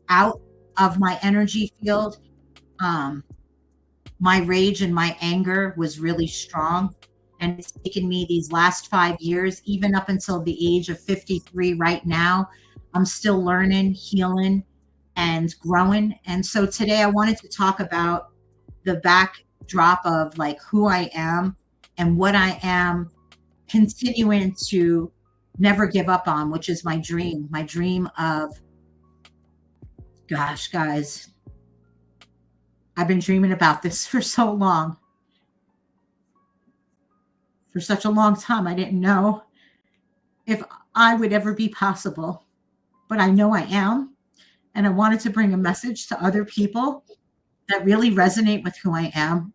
S3: out of my energy field. My rage and my anger was really strong. And it's taken me these last 5 years, even up until the age of 53 right now. I'm still learning, healing, and growing. And so today I wanted to talk about the backdrop of like who I am and what I am continuing to never give up on, which is my dream of, gosh, guys, I've been dreaming about this for so long. For such a long time, I didn't know if I would ever be possible, but I know I am. And I wanted to bring a message to other people that really resonate with who I am,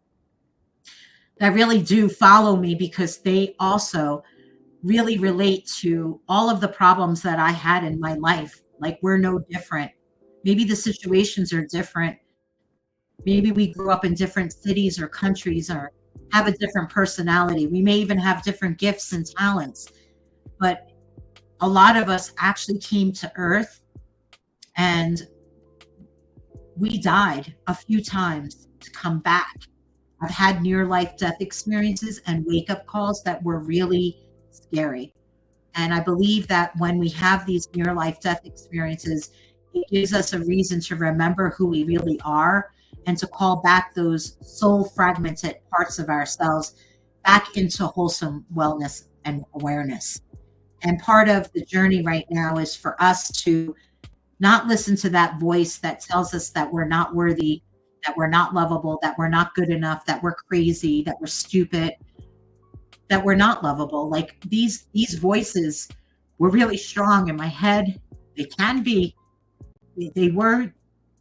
S3: that really do follow me, because they also really relate to all of the problems that I had in my life. Like, we're no different. Maybe the situations are different. Maybe we grew up in different cities or countries or have a different personality. We may even have different gifts and talents. But a lot of us actually came to Earth and we died a few times to come back. I've had near-life death experiences and wake-up calls that were really scary. And I believe that when we have these near-life death experiences, it gives us a reason to remember who we really are and to call back those soul fragmented parts of ourselves back into wholesome wellness and awareness. And part of the journey right now is for us to not listen to that voice that tells us that we're not worthy, that we're not lovable, that we're not good enough, that we're crazy, that we're stupid, that we're not lovable. Like, these voices were really strong in my head. They can be. They were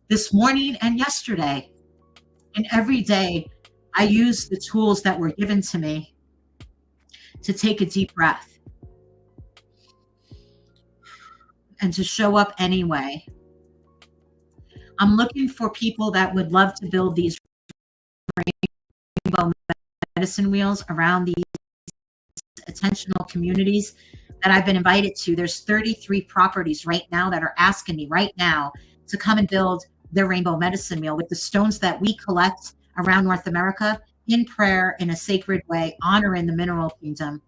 S3: this morning and yesterday. And every day I use the tools that were given to me to take a deep breath and to show up anyway. I'm looking for people that would love to build these rainbow medicine wheels around these attentional communities that I've been invited to. There's 33 properties right now that are asking me right now to come and build their rainbow medicine wheel with the stones that we collect around North America in prayer, in a sacred way, honoring the mineral kingdom.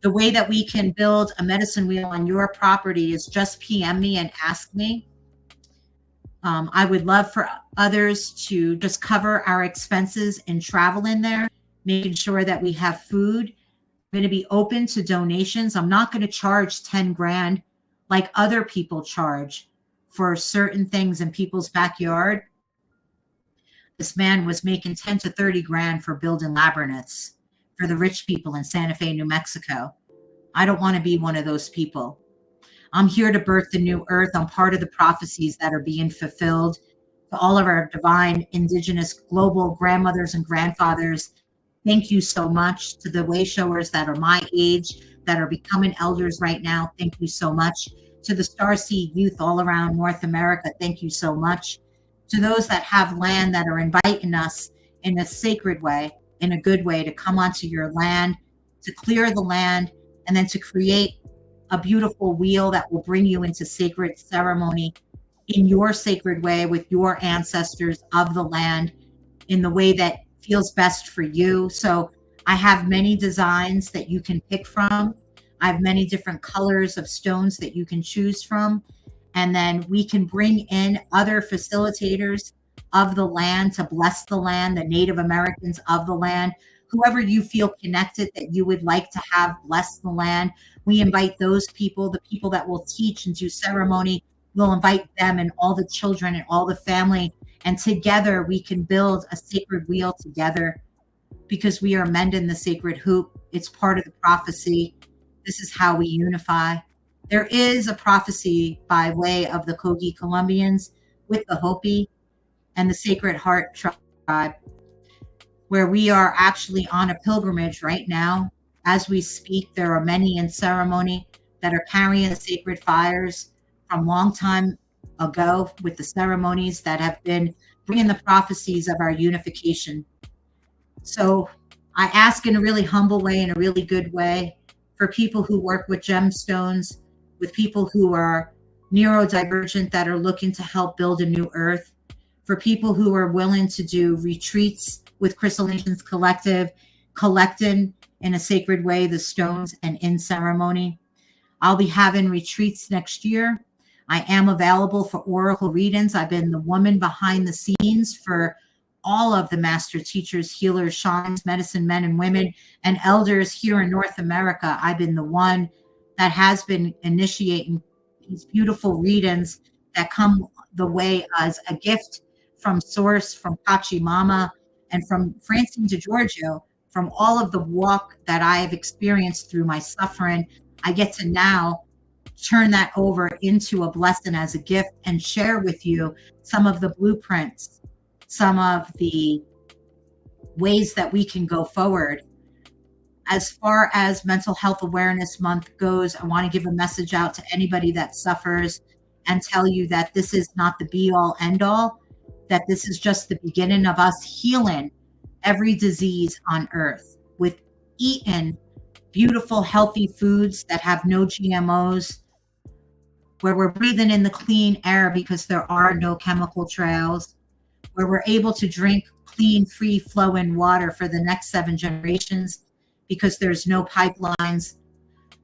S3: The way that we can build a medicine wheel on your property is just PM me and ask me. I would love for others to just cover our expenses in travel in there, making sure that we have food. I'm going to be open to donations. I'm not going to charge 10 grand like other people charge for certain things in people's backyard. This man was making 10 to 30 grand for building labyrinths for the rich people in Santa Fe, New Mexico. I don't want to be one of those people. I'm here to birth the new earth. I'm part of the prophecies that are being fulfilled. To all of our divine, indigenous, global grandmothers and grandfathers, thank you so much. To the way showers that are my age, that are becoming elders right now, thank you so much. To the starseed youth all around North America, thank you so much. To those that have land that are inviting us in a sacred way, in a good way, to come onto your land, to clear the land, and then to create a beautiful wheel that will bring you into sacred ceremony in your sacred way with your ancestors of the land in the way that feels best for you. So I have many designs that you can pick from. I have many different colors of stones that you can choose from. And then we can bring in other facilitators of the land to bless the land, the Native Americans of the land, whoever you feel connected that you would like to have bless the land. We invite those people, the people that will teach and do ceremony, we'll invite them and all the children and all the family. And together we can build a sacred wheel together, because we are mending the sacred hoop. It's part of the prophecy. This is how we unify. There is a prophecy by way of the Kogi Colombians with the Hopi and the Sacred Heart tribe tribe, where we are actually on a pilgrimage right now. As we speak, there are many in ceremony that are carrying the sacred fires from long time ago with the ceremonies that have been bringing the prophecies of our unification. So I ask in a really humble way, in a really good way, for people who work with gemstones, with people who are neurodivergent that are looking to help build a new earth, for people who are willing to do retreats with Crystal Nations Collective, collecting in a sacred way the stones and in ceremony. I'll be having retreats next year. I am available for oracle readings. I've been the woman behind the scenes for all of the master teachers, healers, shamans, medicine men and women, and elders here in North America. I've been the one that has been initiating these beautiful readings that come the way as a gift from Source, from Pachamama, and from Francine DiGeorgio, from all of the walk that I have experienced through my suffering. I get to now turn that over into a blessing as a gift and share with you some of the blueprints, some of the ways that we can go forward. As far as Mental Health Awareness Month goes, I want to give a message out to anybody that suffers and tell you that this is not the be all end all, that this is just the beginning of us healing every disease on earth with eating beautiful, healthy foods that have no GMOs, where we're breathing in the clean air because there are no chemical trails, where we're able to drink clean, free flowing water for the next 7 generations because there's no pipelines.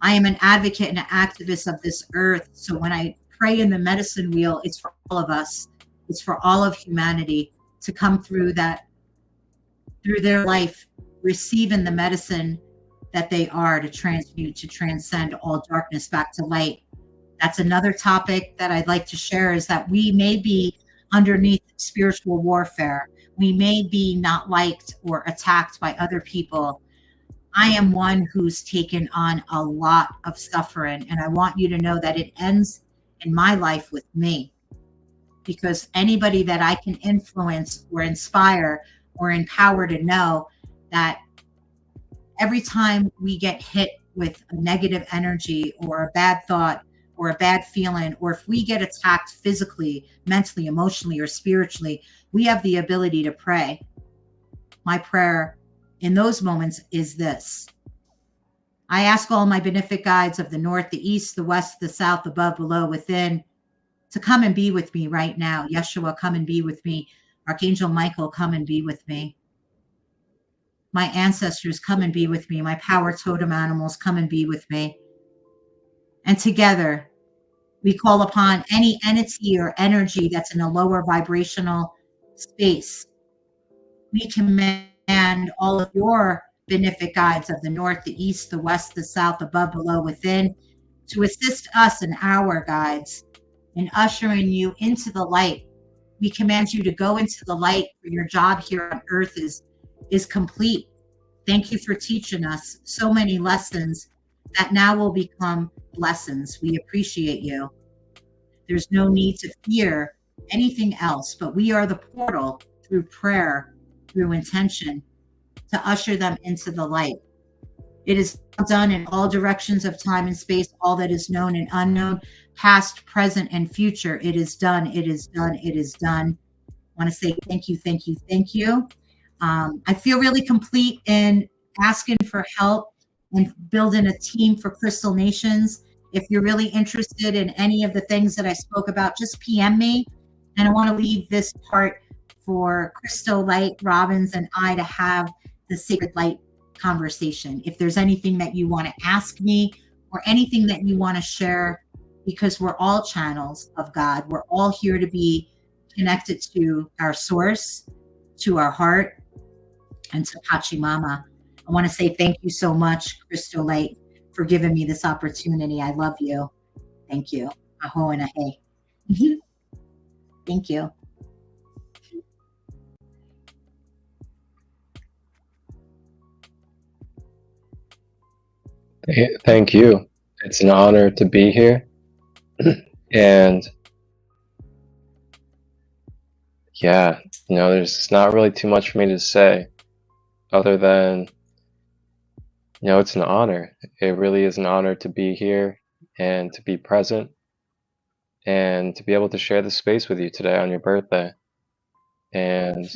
S3: I am an advocate and an activist of this earth. So when I pray in the medicine wheel, it's for all of us. It's for all of humanity to come through that, through their life, receiving the medicine that they are, to transmute, to transcend all darkness back to light. That's another topic that I'd like to share, is that we may be underneath spiritual warfare. We may be not liked or attacked by other people. I am one who's taken on a lot of suffering, and I want you to know that it ends in my life with me, because anybody that I can influence or inspire or empower to know that every time we get hit with a negative energy or a bad thought or a bad feeling, or if we get attacked physically, mentally, emotionally, or spiritually, we have the ability to pray. My prayer in those moments is this: I ask all my benefic guides of the north, the east, the west, the south, above, below, within, to come and be with me right now. Yeshua, come and be with me. Archangel Michael, come and be with me. My ancestors, come and be with me. My power totem animals, come and be with me. And together, we call upon any entity or energy that's in a lower vibrational space. We command all of your benefic guides of the north, the east, the west, the south, above, below, within, to assist us and our guides in ushering you into the light. We command you to go into the light, for your job here on earth is complete. Thank you for teaching us so many lessons that now will become blessings. We appreciate you. There's no need to fear anything else, but we are the portal through prayer, through intention, to usher them into the light. It is done in all directions of time and space, all that is known and unknown, past, present, and future. It is done. It is done. It is done. I want to say thank you, thank you, thank you. I feel really complete in asking for help and building a team for Crystal Nations. If you're really interested in any of the things that I spoke about, just PM me. And I want to leave this part for Christolight, Robbins, and I to have the sacred light conversation. If there's anything that you want to ask me or anything that you want to share, because we're all channels of God. We're all here to be connected to our source, to our heart, and to Pachamama. I want to say thank you so much, Christolight, for giving me this opportunity. I love you. Thank you. Aho and ahe. Thank you.
S1: Thank you. It's an honor to be here. And yeah, there's not really too much for me to say other than, it's an honor. It really is an honor to be here and to be present and to be able to share the space with you today on your birthday. And,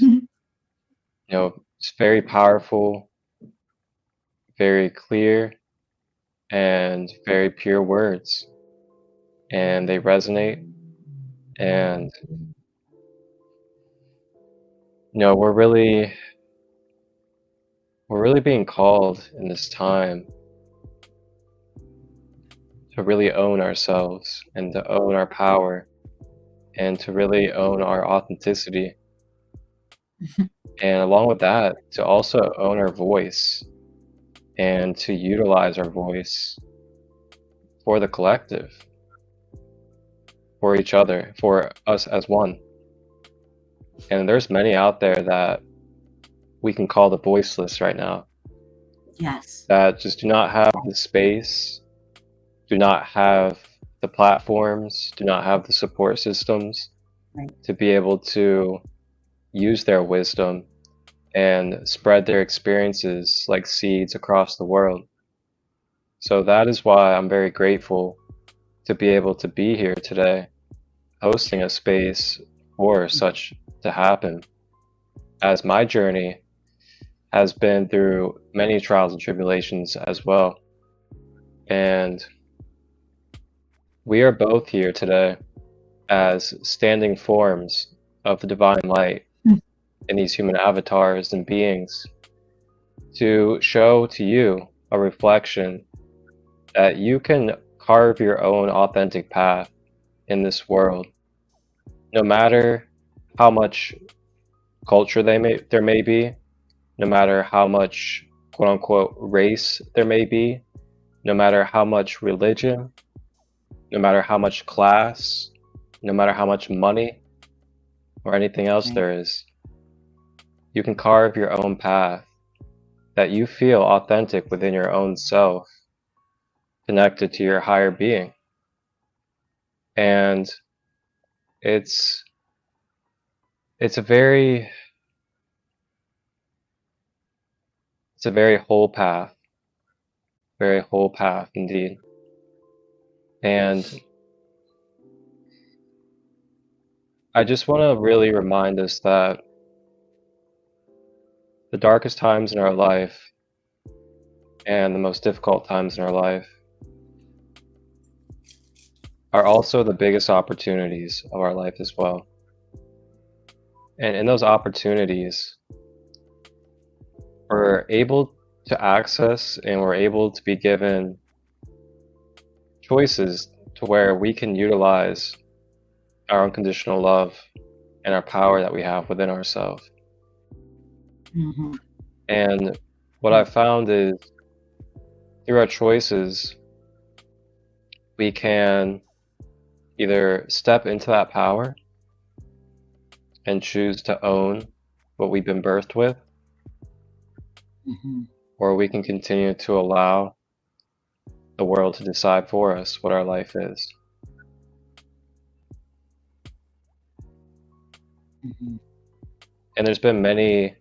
S1: it's very powerful, very clear, and very pure words. And they resonate. And, we're really being called in this time to really own ourselves and to own our power and to really own our authenticity. And along with that, to also own our voice and to utilize our voice for the collective, for each other, for us as one. And there's many out there that we can call the voiceless right now.
S3: Yes.
S1: That just do not have the space, do not have the platforms, do not have the support systems to be able to use their wisdom and spread their experiences like seeds across the world. So that is why I'm very grateful to be able to be here today, hosting a space for such to happen, as my journey has been through many trials and tribulations as well. And we are both here today as standing forms of the divine light in these human avatars and beings to show to you a reflection that you can carve your own authentic path in this world, no matter how much culture there may be, no matter how much quote unquote race there may be, no matter how much religion, no matter how much class, no matter how much money or anything else there is. You can carve your own path that you feel authentic within your own self, connected to your higher being. And it's a very whole path, very whole path indeed. And I just want to really remind us that the darkest times in our life and the most difficult times in our life are also the biggest opportunities of our life as well. And in those opportunities, we're able to access and we're able to be given choices to where we can utilize our unconditional love and our power that we have within ourselves.
S3: Mm-hmm.
S1: And what I've found is through our choices, we can either step into that power and choose to own what we've been birthed with, or we can continue to allow the world to decide for us what our life is. And there's been many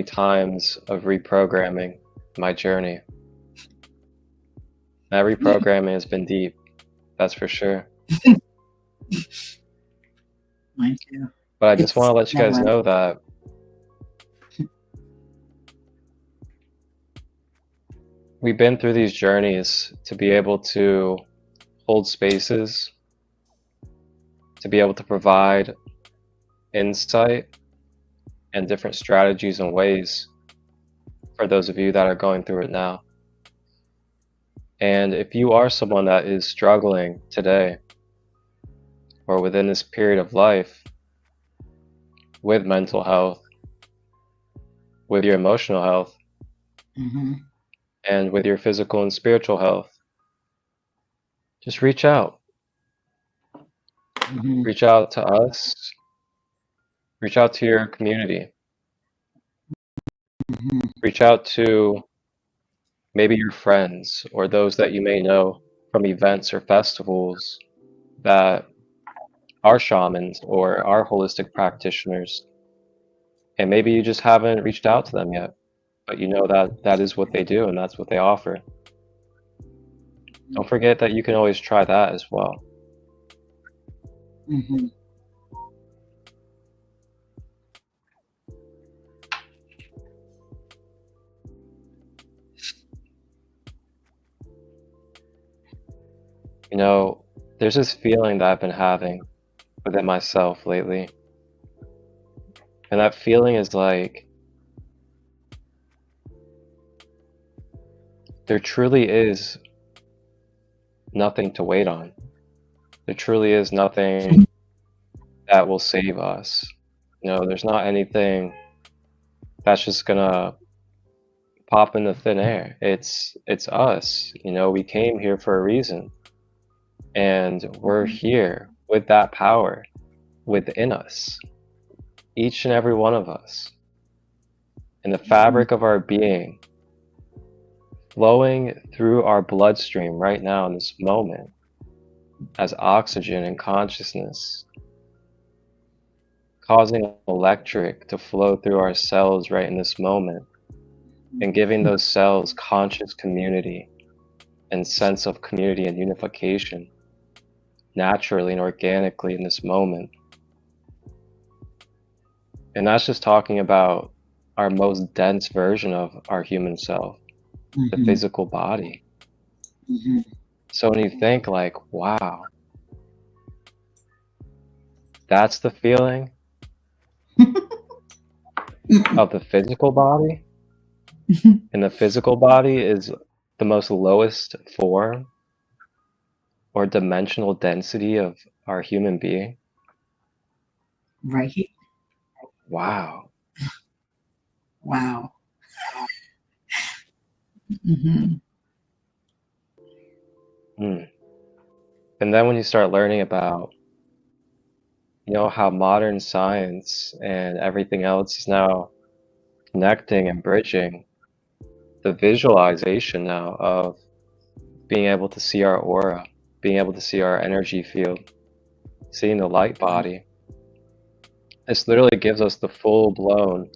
S1: times of reprogramming my journey. That reprogramming has been deep, that's for sure.
S3: Mine too.
S1: But I just want to let you guys know that we've been through these journeys to be able to hold spaces, to be able to provide insight and different strategies and ways for those of you that are going through it now. And if you are someone that is struggling today or within this period of life with mental health, with your emotional health, and with your physical and spiritual health, just reach out. Reach out to us. Reach out to your community. Reach out to maybe your friends or those that you may know from events or festivals that our shamans or our holistic practitioners. And maybe you just haven't reached out to them yet, but you know that that is what they do and that's what they offer. Don't forget that you can always try that as well.
S3: Mm-hmm.
S1: You know, there's this feeling that I've been having within myself lately. And that feeling is like there truly is nothing to wait on. There truly is nothing that will save us. You know, there's not anything that's just gonna pop into thin air. It's us. You know, we came here for a reason. And we're here with that power within us. Each and every one of us. In the fabric of our being, flowing through our bloodstream right now in this moment as oxygen and consciousness, causing electric to flow through our cells right in this moment, and giving those cells conscious community and sense of community and unification naturally and organically in this moment. And that's just talking about our most dense version of our human self, the physical body. So when you think like, wow, that's the feeling of the physical body, and the physical body is the most lowest form or dimensional density of our human being.
S3: Right.
S1: Wow.
S3: Wow. Mm-hmm.
S1: And then when you start learning about, you know, how modern science and everything else is now connecting and bridging the visualization now of being able to see our aura, being able to see our energy field, seeing the light body. This literally gives us the full-blown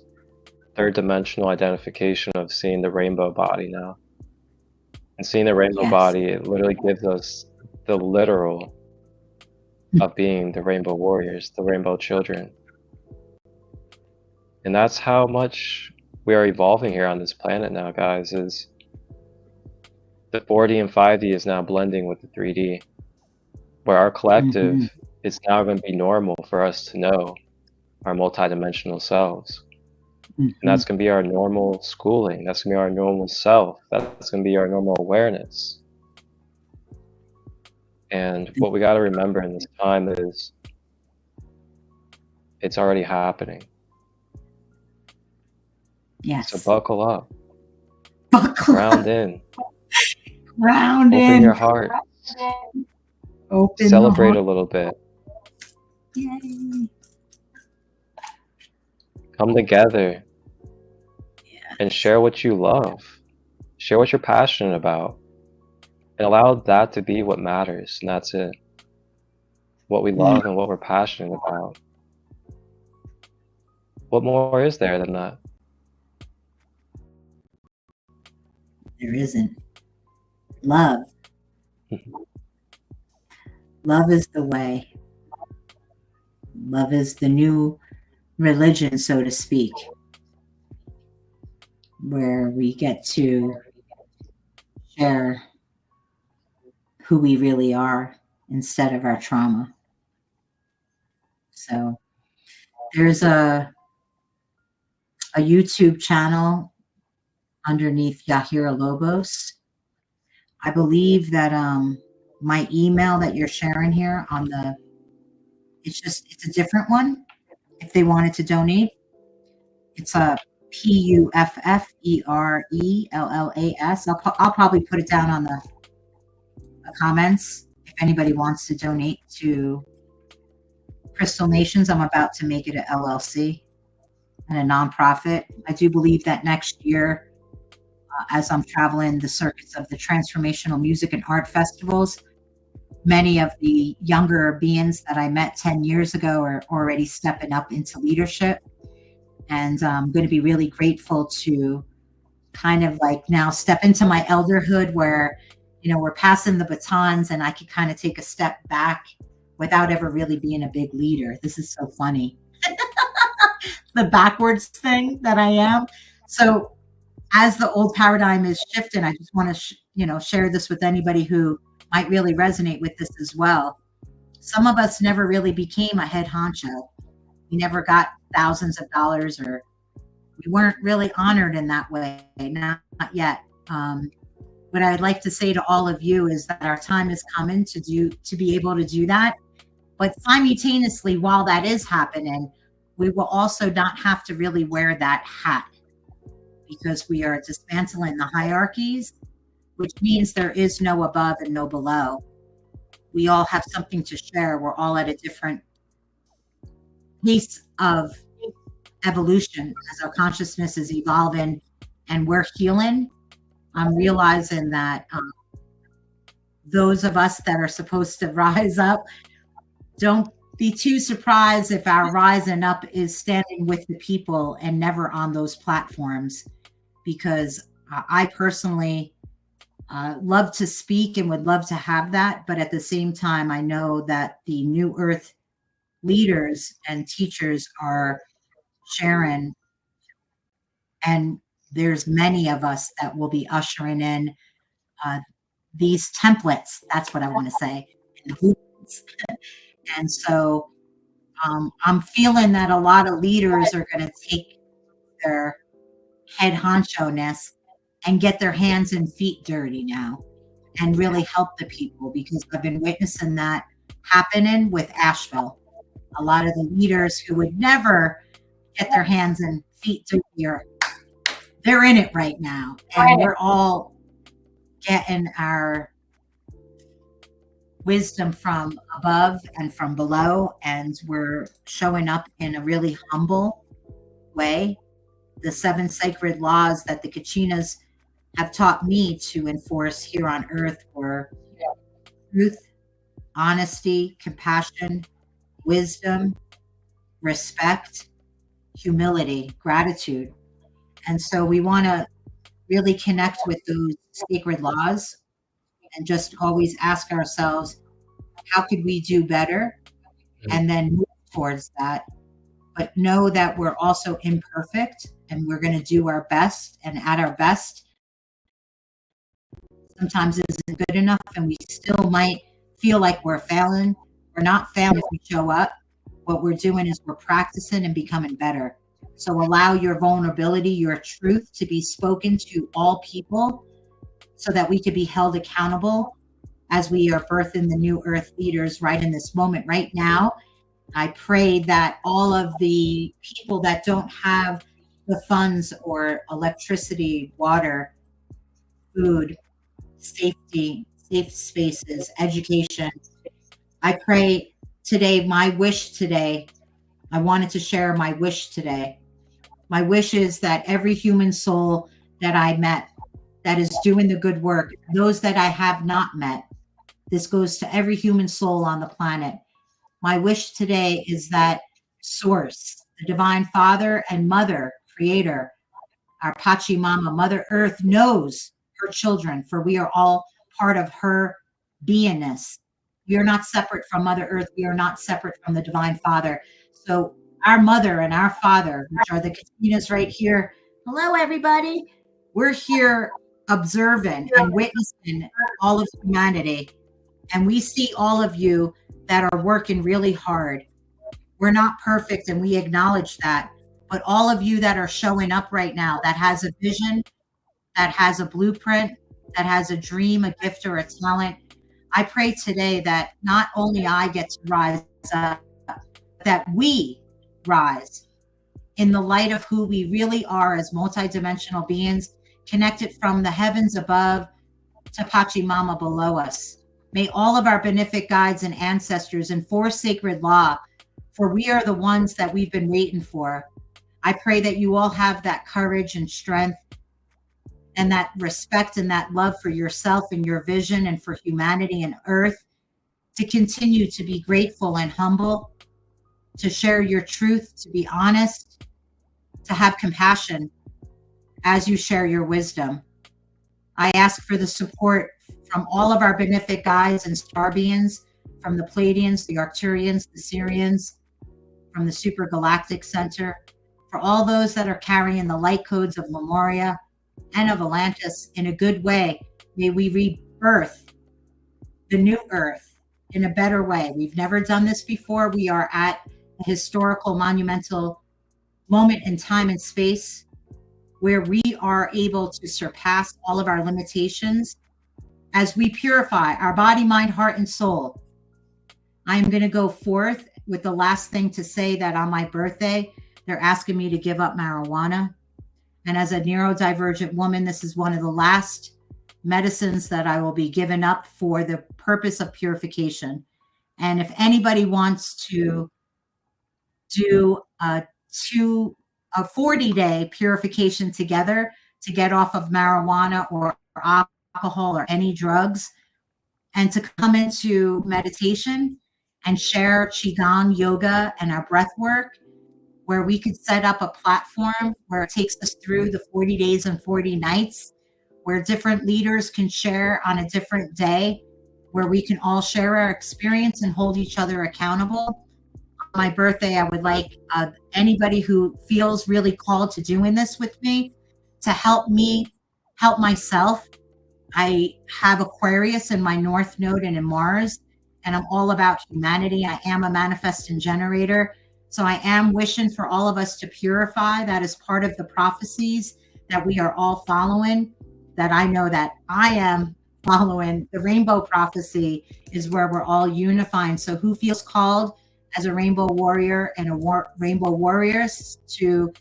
S1: third dimensional identification of seeing the rainbow body now. And seeing the rainbow body, it literally gives us the literal of being the rainbow warriors, the rainbow children. And that's how much we are evolving here on this planet now, guys, is the 4D and 5D is now blending with the 3D, where our collective is now going to be normal for us to know our multidimensional selves. And that's going to be our normal schooling. That's going to be our normal self. That's going to be our normal awareness. And what we got to remember in this time is it's already happening.
S3: Yes.
S1: So buckle up.
S3: Buckle
S1: Ground in.
S3: Ground
S1: Open
S3: in.
S1: your heart.
S3: Open
S1: Celebrate
S3: the heart.
S1: a little bit.
S3: Yay.
S1: Come together and share what you love. Share what you're passionate about. And allow that to be what matters. And that's it. What we love and what we're passionate about. What more is there than that?
S3: There isn't. Love. Love is the way. Love is the new religion, so to speak, where we get to share who we really are instead of our trauma. So there's a YouTube channel underneath Yahira Lobos. I believe that my email that you're sharing here on the, it's a different one. If they wanted to donate, it's a PUFFERELLAS. I'll probably put it down on the comments if anybody wants to donate to Crystal Nations. I'm about to make it an LLC and a nonprofit. I do believe that next year, as I'm traveling the circuits of the transformational music and art festivals, many of the younger beings that I met 10 years ago are already stepping up into leadership. And I'm going to be really grateful to kind of like now step into my elderhood where, you know, we're passing the batons and I could kind of take a step back without ever really being a big leader. This is so funny. The backwards thing that I am. So as the old paradigm is shifting, I just want to, share this with anybody who might really resonate with this as well. Some of us never really became a head honcho. We never got thousands of dollars, or we weren't really honored in that way. Not yet. What I'd like to say to all of you is that our time is coming to be able to do that. But simultaneously, while that is happening, we will also not have to really wear that hat, because we are dismantling the hierarchies, which means there is no above and no below. We all have something to share. We're all at a different pace of evolution as our consciousness is evolving and we're healing. I'm realizing that those of us that are supposed to rise up, don't be too surprised if our rising up is standing with the people and never on those platforms, because I personally love to speak and would love to have that. But at the same time, I know that the New Earth leaders and teachers are sharing, and there's many of us that will be ushering in these templates. That's what I want to say. And so I'm feeling that a lot of leaders are going to take their head honcho-ness and get their hands and feet dirty now and really help the people, because I've been witnessing that happening with Asheville. A lot of the leaders who would never get their hands and feet dirty, they're in it right now. And we're all getting our wisdom from above and from below, and we're showing up in a really humble way. The 7 sacred laws that the Kachinas have taught me to enforce here on earth were truth, honesty, compassion, wisdom, respect, humility, gratitude. And so we want to really connect with those sacred laws and just always ask ourselves, how could we do better? And then move towards that. But know that we're also imperfect and we're going to do our best, and at our best sometimes isn't good enough, and we still might feel like we're failing. We're not failing if we show up. What we're doing is we're practicing and becoming better. So allow your vulnerability, your truth to be spoken to all people, so that we could be held accountable as we are birthing the New Earth leaders right in this moment, right now. I pray that all of the people that don't have the funds or electricity, water, food, safety, safe spaces, education, I pray today, my wish today, I wanted to share my wish today. My wish is that every human soul that I met that is doing the good work, those that I have not met, this goes to every human soul on the planet. My wish today is that Source, the Divine Father and Mother, Creator, our Pachamama, Mother Earth, knows her children, for we are all part of her beingness. We are not separate from Mother Earth. We are not separate from the Divine Father. So our mother and our father, which are the Kachinas right here. Hello, everybody. We're here observing and witnessing all of humanity. And we see all of you that are working really hard. We're not perfect, and we acknowledge that. But all of you that are showing up right now, that has a vision, that has a blueprint, that has a dream, a gift, or a talent, I pray today that not only I get to rise up, that we rise in the light of who we really are as multidimensional beings, connected from the heavens above to Pachamama below us. May all of our benefic guides and ancestors enforce sacred law, for we are the ones that we've been waiting for. I pray that you all have that courage and strength and that respect and that love for yourself and your vision and for humanity and earth. to continue to be grateful and humble, to share your truth, to be honest, to have compassion as you share your wisdom. I ask for the support from all of our benefic guides and star beings, from the Pleiadians, the Arcturians, the Sirians, from the Super Galactic Center, for all those that are carrying the light codes of Lemuria and of Atlantis in a good way. May we rebirth the new earth in a better way. We've never done this before. We are at a historical, monumental moment in time and space where we are able to surpass all of our limitations as we purify our body, mind, heart, and soul. I am going to go forth with the last thing to say, that on my birthday, they're asking me to give up marijuana. And as a neurodivergent woman, this is one of the last medicines that I will be giving up for the purpose of purification. And if anybody wants to do a 40-day purification together to get off of marijuana or alcohol or any drugs, and to come into meditation and share Qigong yoga and our breath work, where we could set up a platform where it takes us through the 40 days and 40 nights, where different leaders can share on a different day, where we can all share our experience and hold each other accountable. On my birthday, I would like anybody who feels really called to doing this with me to help me help myself. I have Aquarius in my North Node and in Mars, and I'm all about humanity. I am a manifesting generator. So I am wishing for all of us to purify. That is part of the prophecies that we are all following, that I know that I am following. The rainbow prophecy is where we're all unifying. So who feels called as a rainbow warrior and rainbow warriors to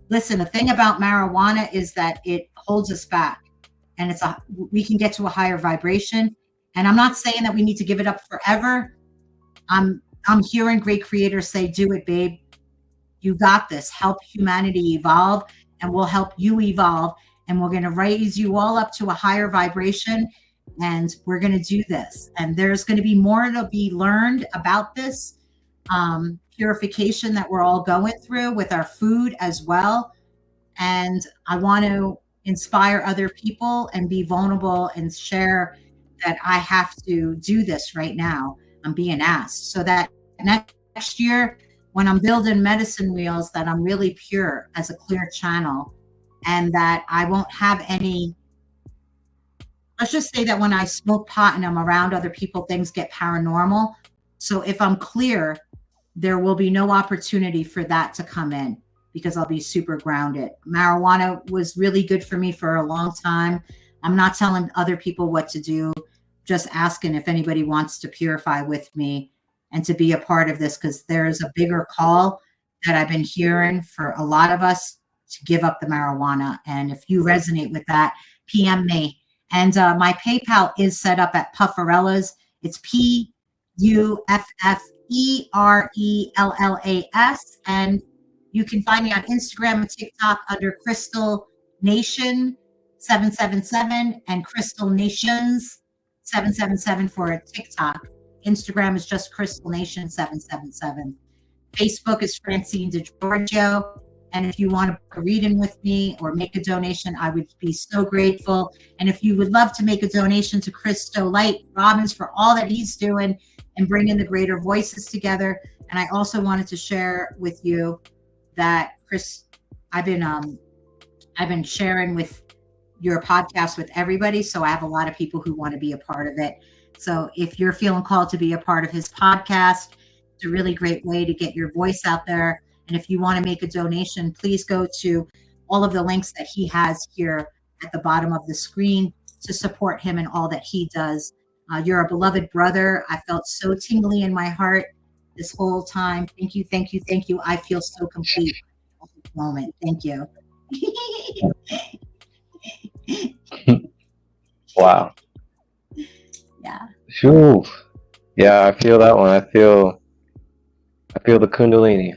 S3: listen? The thing about marijuana is that it holds us back, and we can get to a higher vibration. And I'm not saying that we need to give it up forever. I'm hearing great creators say, do it, babe. You got this. Help humanity evolve, and we'll help you evolve. And we're going to raise you all up to a higher vibration. And we're going to do this. And there's going to be more to be learned about this purification that we're all going through with our food as well. And I want to inspire other people and be vulnerable and share that I have to do this right now. I'm being asked, so that next year when I'm building medicine wheels, that I'm really pure as a clear channel, and that I won't have any, let's just say that when I smoke pot and I'm around other people, things get paranormal. So if I'm clear, there will be no opportunity for that to come in, because I'll be super grounded. Marijuana was really good for me for a long time. I'm not telling other people what to do, just asking if anybody wants to purify with me and to be a part of this, because there's a bigger call that I've been hearing for a lot of us to give up the marijuana. And if you resonate with that, PM me. And my PayPal is set up at Pufferellas. It's PUFFERELLAS. And you can find me on Instagram and TikTok under Crystal Nation 777 and Crystal Nations 777 for a TikTok. Instagram is just Crystal Nation 777. Facebook is Francine DiGeorgio. And if you want to book a reading with me or make a donation, I would be so grateful. And if you would love to make a donation to Christolight Robbins for all that he's doing and bringing the greater voices together. And I also wanted to share with you that, Chris, I've been sharing with your podcast with everybody. So I have a lot of people who want to be a part of it. So if you're feeling called to be a part of his podcast, it's a really great way to get your voice out there. And if you want to make a donation, please go to all of the links that he has here at the bottom of the screen to support him and all that he does. You're a beloved brother. I felt so tingly in my heart this whole time. Thank you, thank you, thank you. I feel so complete at this moment. Thank you.
S1: Wow.
S3: Yeah.
S1: Phew. Yeah, I feel that one. I feel the Kundalini.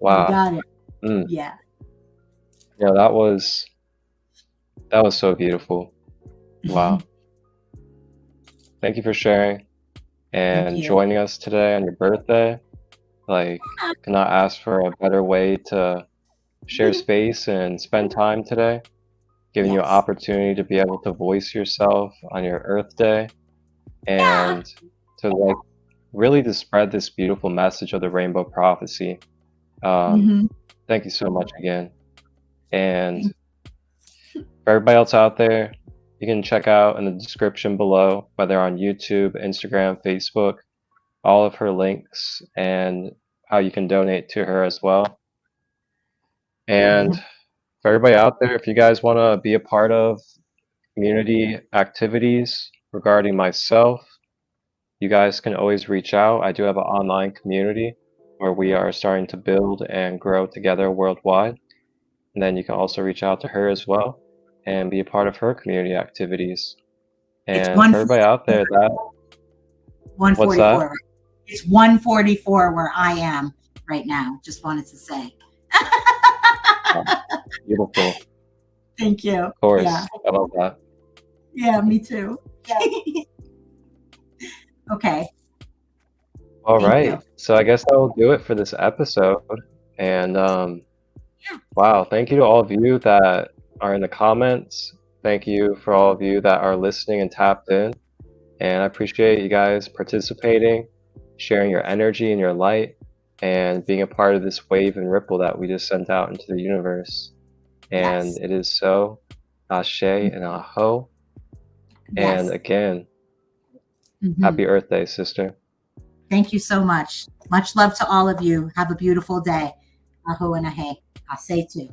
S1: Wow.
S3: You got it.
S1: Mm.
S3: Yeah.
S1: Yeah, that was so beautiful. Wow. Thank you for sharing.
S3: Thank
S1: and
S3: you.
S1: joining us today on your birthday. Like, cannot ask for a better way to share space and spend time today, giving you an
S3: Yes.
S1: opportunity to be able to voice yourself on your Earth Day
S3: Yeah.
S1: and to like really to spread this beautiful message of the rainbow prophecy.
S3: hmm
S1: Thank you so much again. And for everybody else out there, you can check out in the description below, whether on YouTube, Instagram, Facebook, all of her links and how you can donate to her as well. And for everybody out there, if you guys want to be a part of community activities regarding myself, you guys can always reach out. I do have an online community where we are starting to build and grow together worldwide. And then you can also reach out to her as well and be a part of her community activities.
S3: It's
S1: And for everybody out there, that what's that?
S3: 144. It's 144 where I am right now. Just wanted to say.
S1: Oh, beautiful.
S3: Thank you.
S1: Of course.
S3: Yeah.
S1: I love that.
S3: Yeah, me too. Okay.
S1: All
S3: Thank
S1: right.
S3: you.
S1: So I guess that will do it for this episode. And wow, thank you to all of you that are in the comments. Thank you for all of you that are listening and tapped in. And I appreciate you guys participating, sharing your energy and your light, and being a part of this wave and ripple that we just sent out into the universe. And
S3: Yes.
S1: it is so. Ashe and Aho.
S3: Yes.
S1: And again,
S3: Mhm.
S1: happy Earth Day, sister.
S3: Thank you so much. Much love to all of you. Have a beautiful day. Aho and ahe. I say too.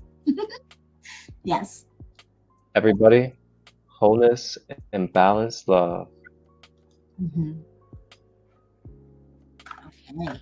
S3: Yes.
S1: Everybody, wholeness and balanced love.
S3: Okay.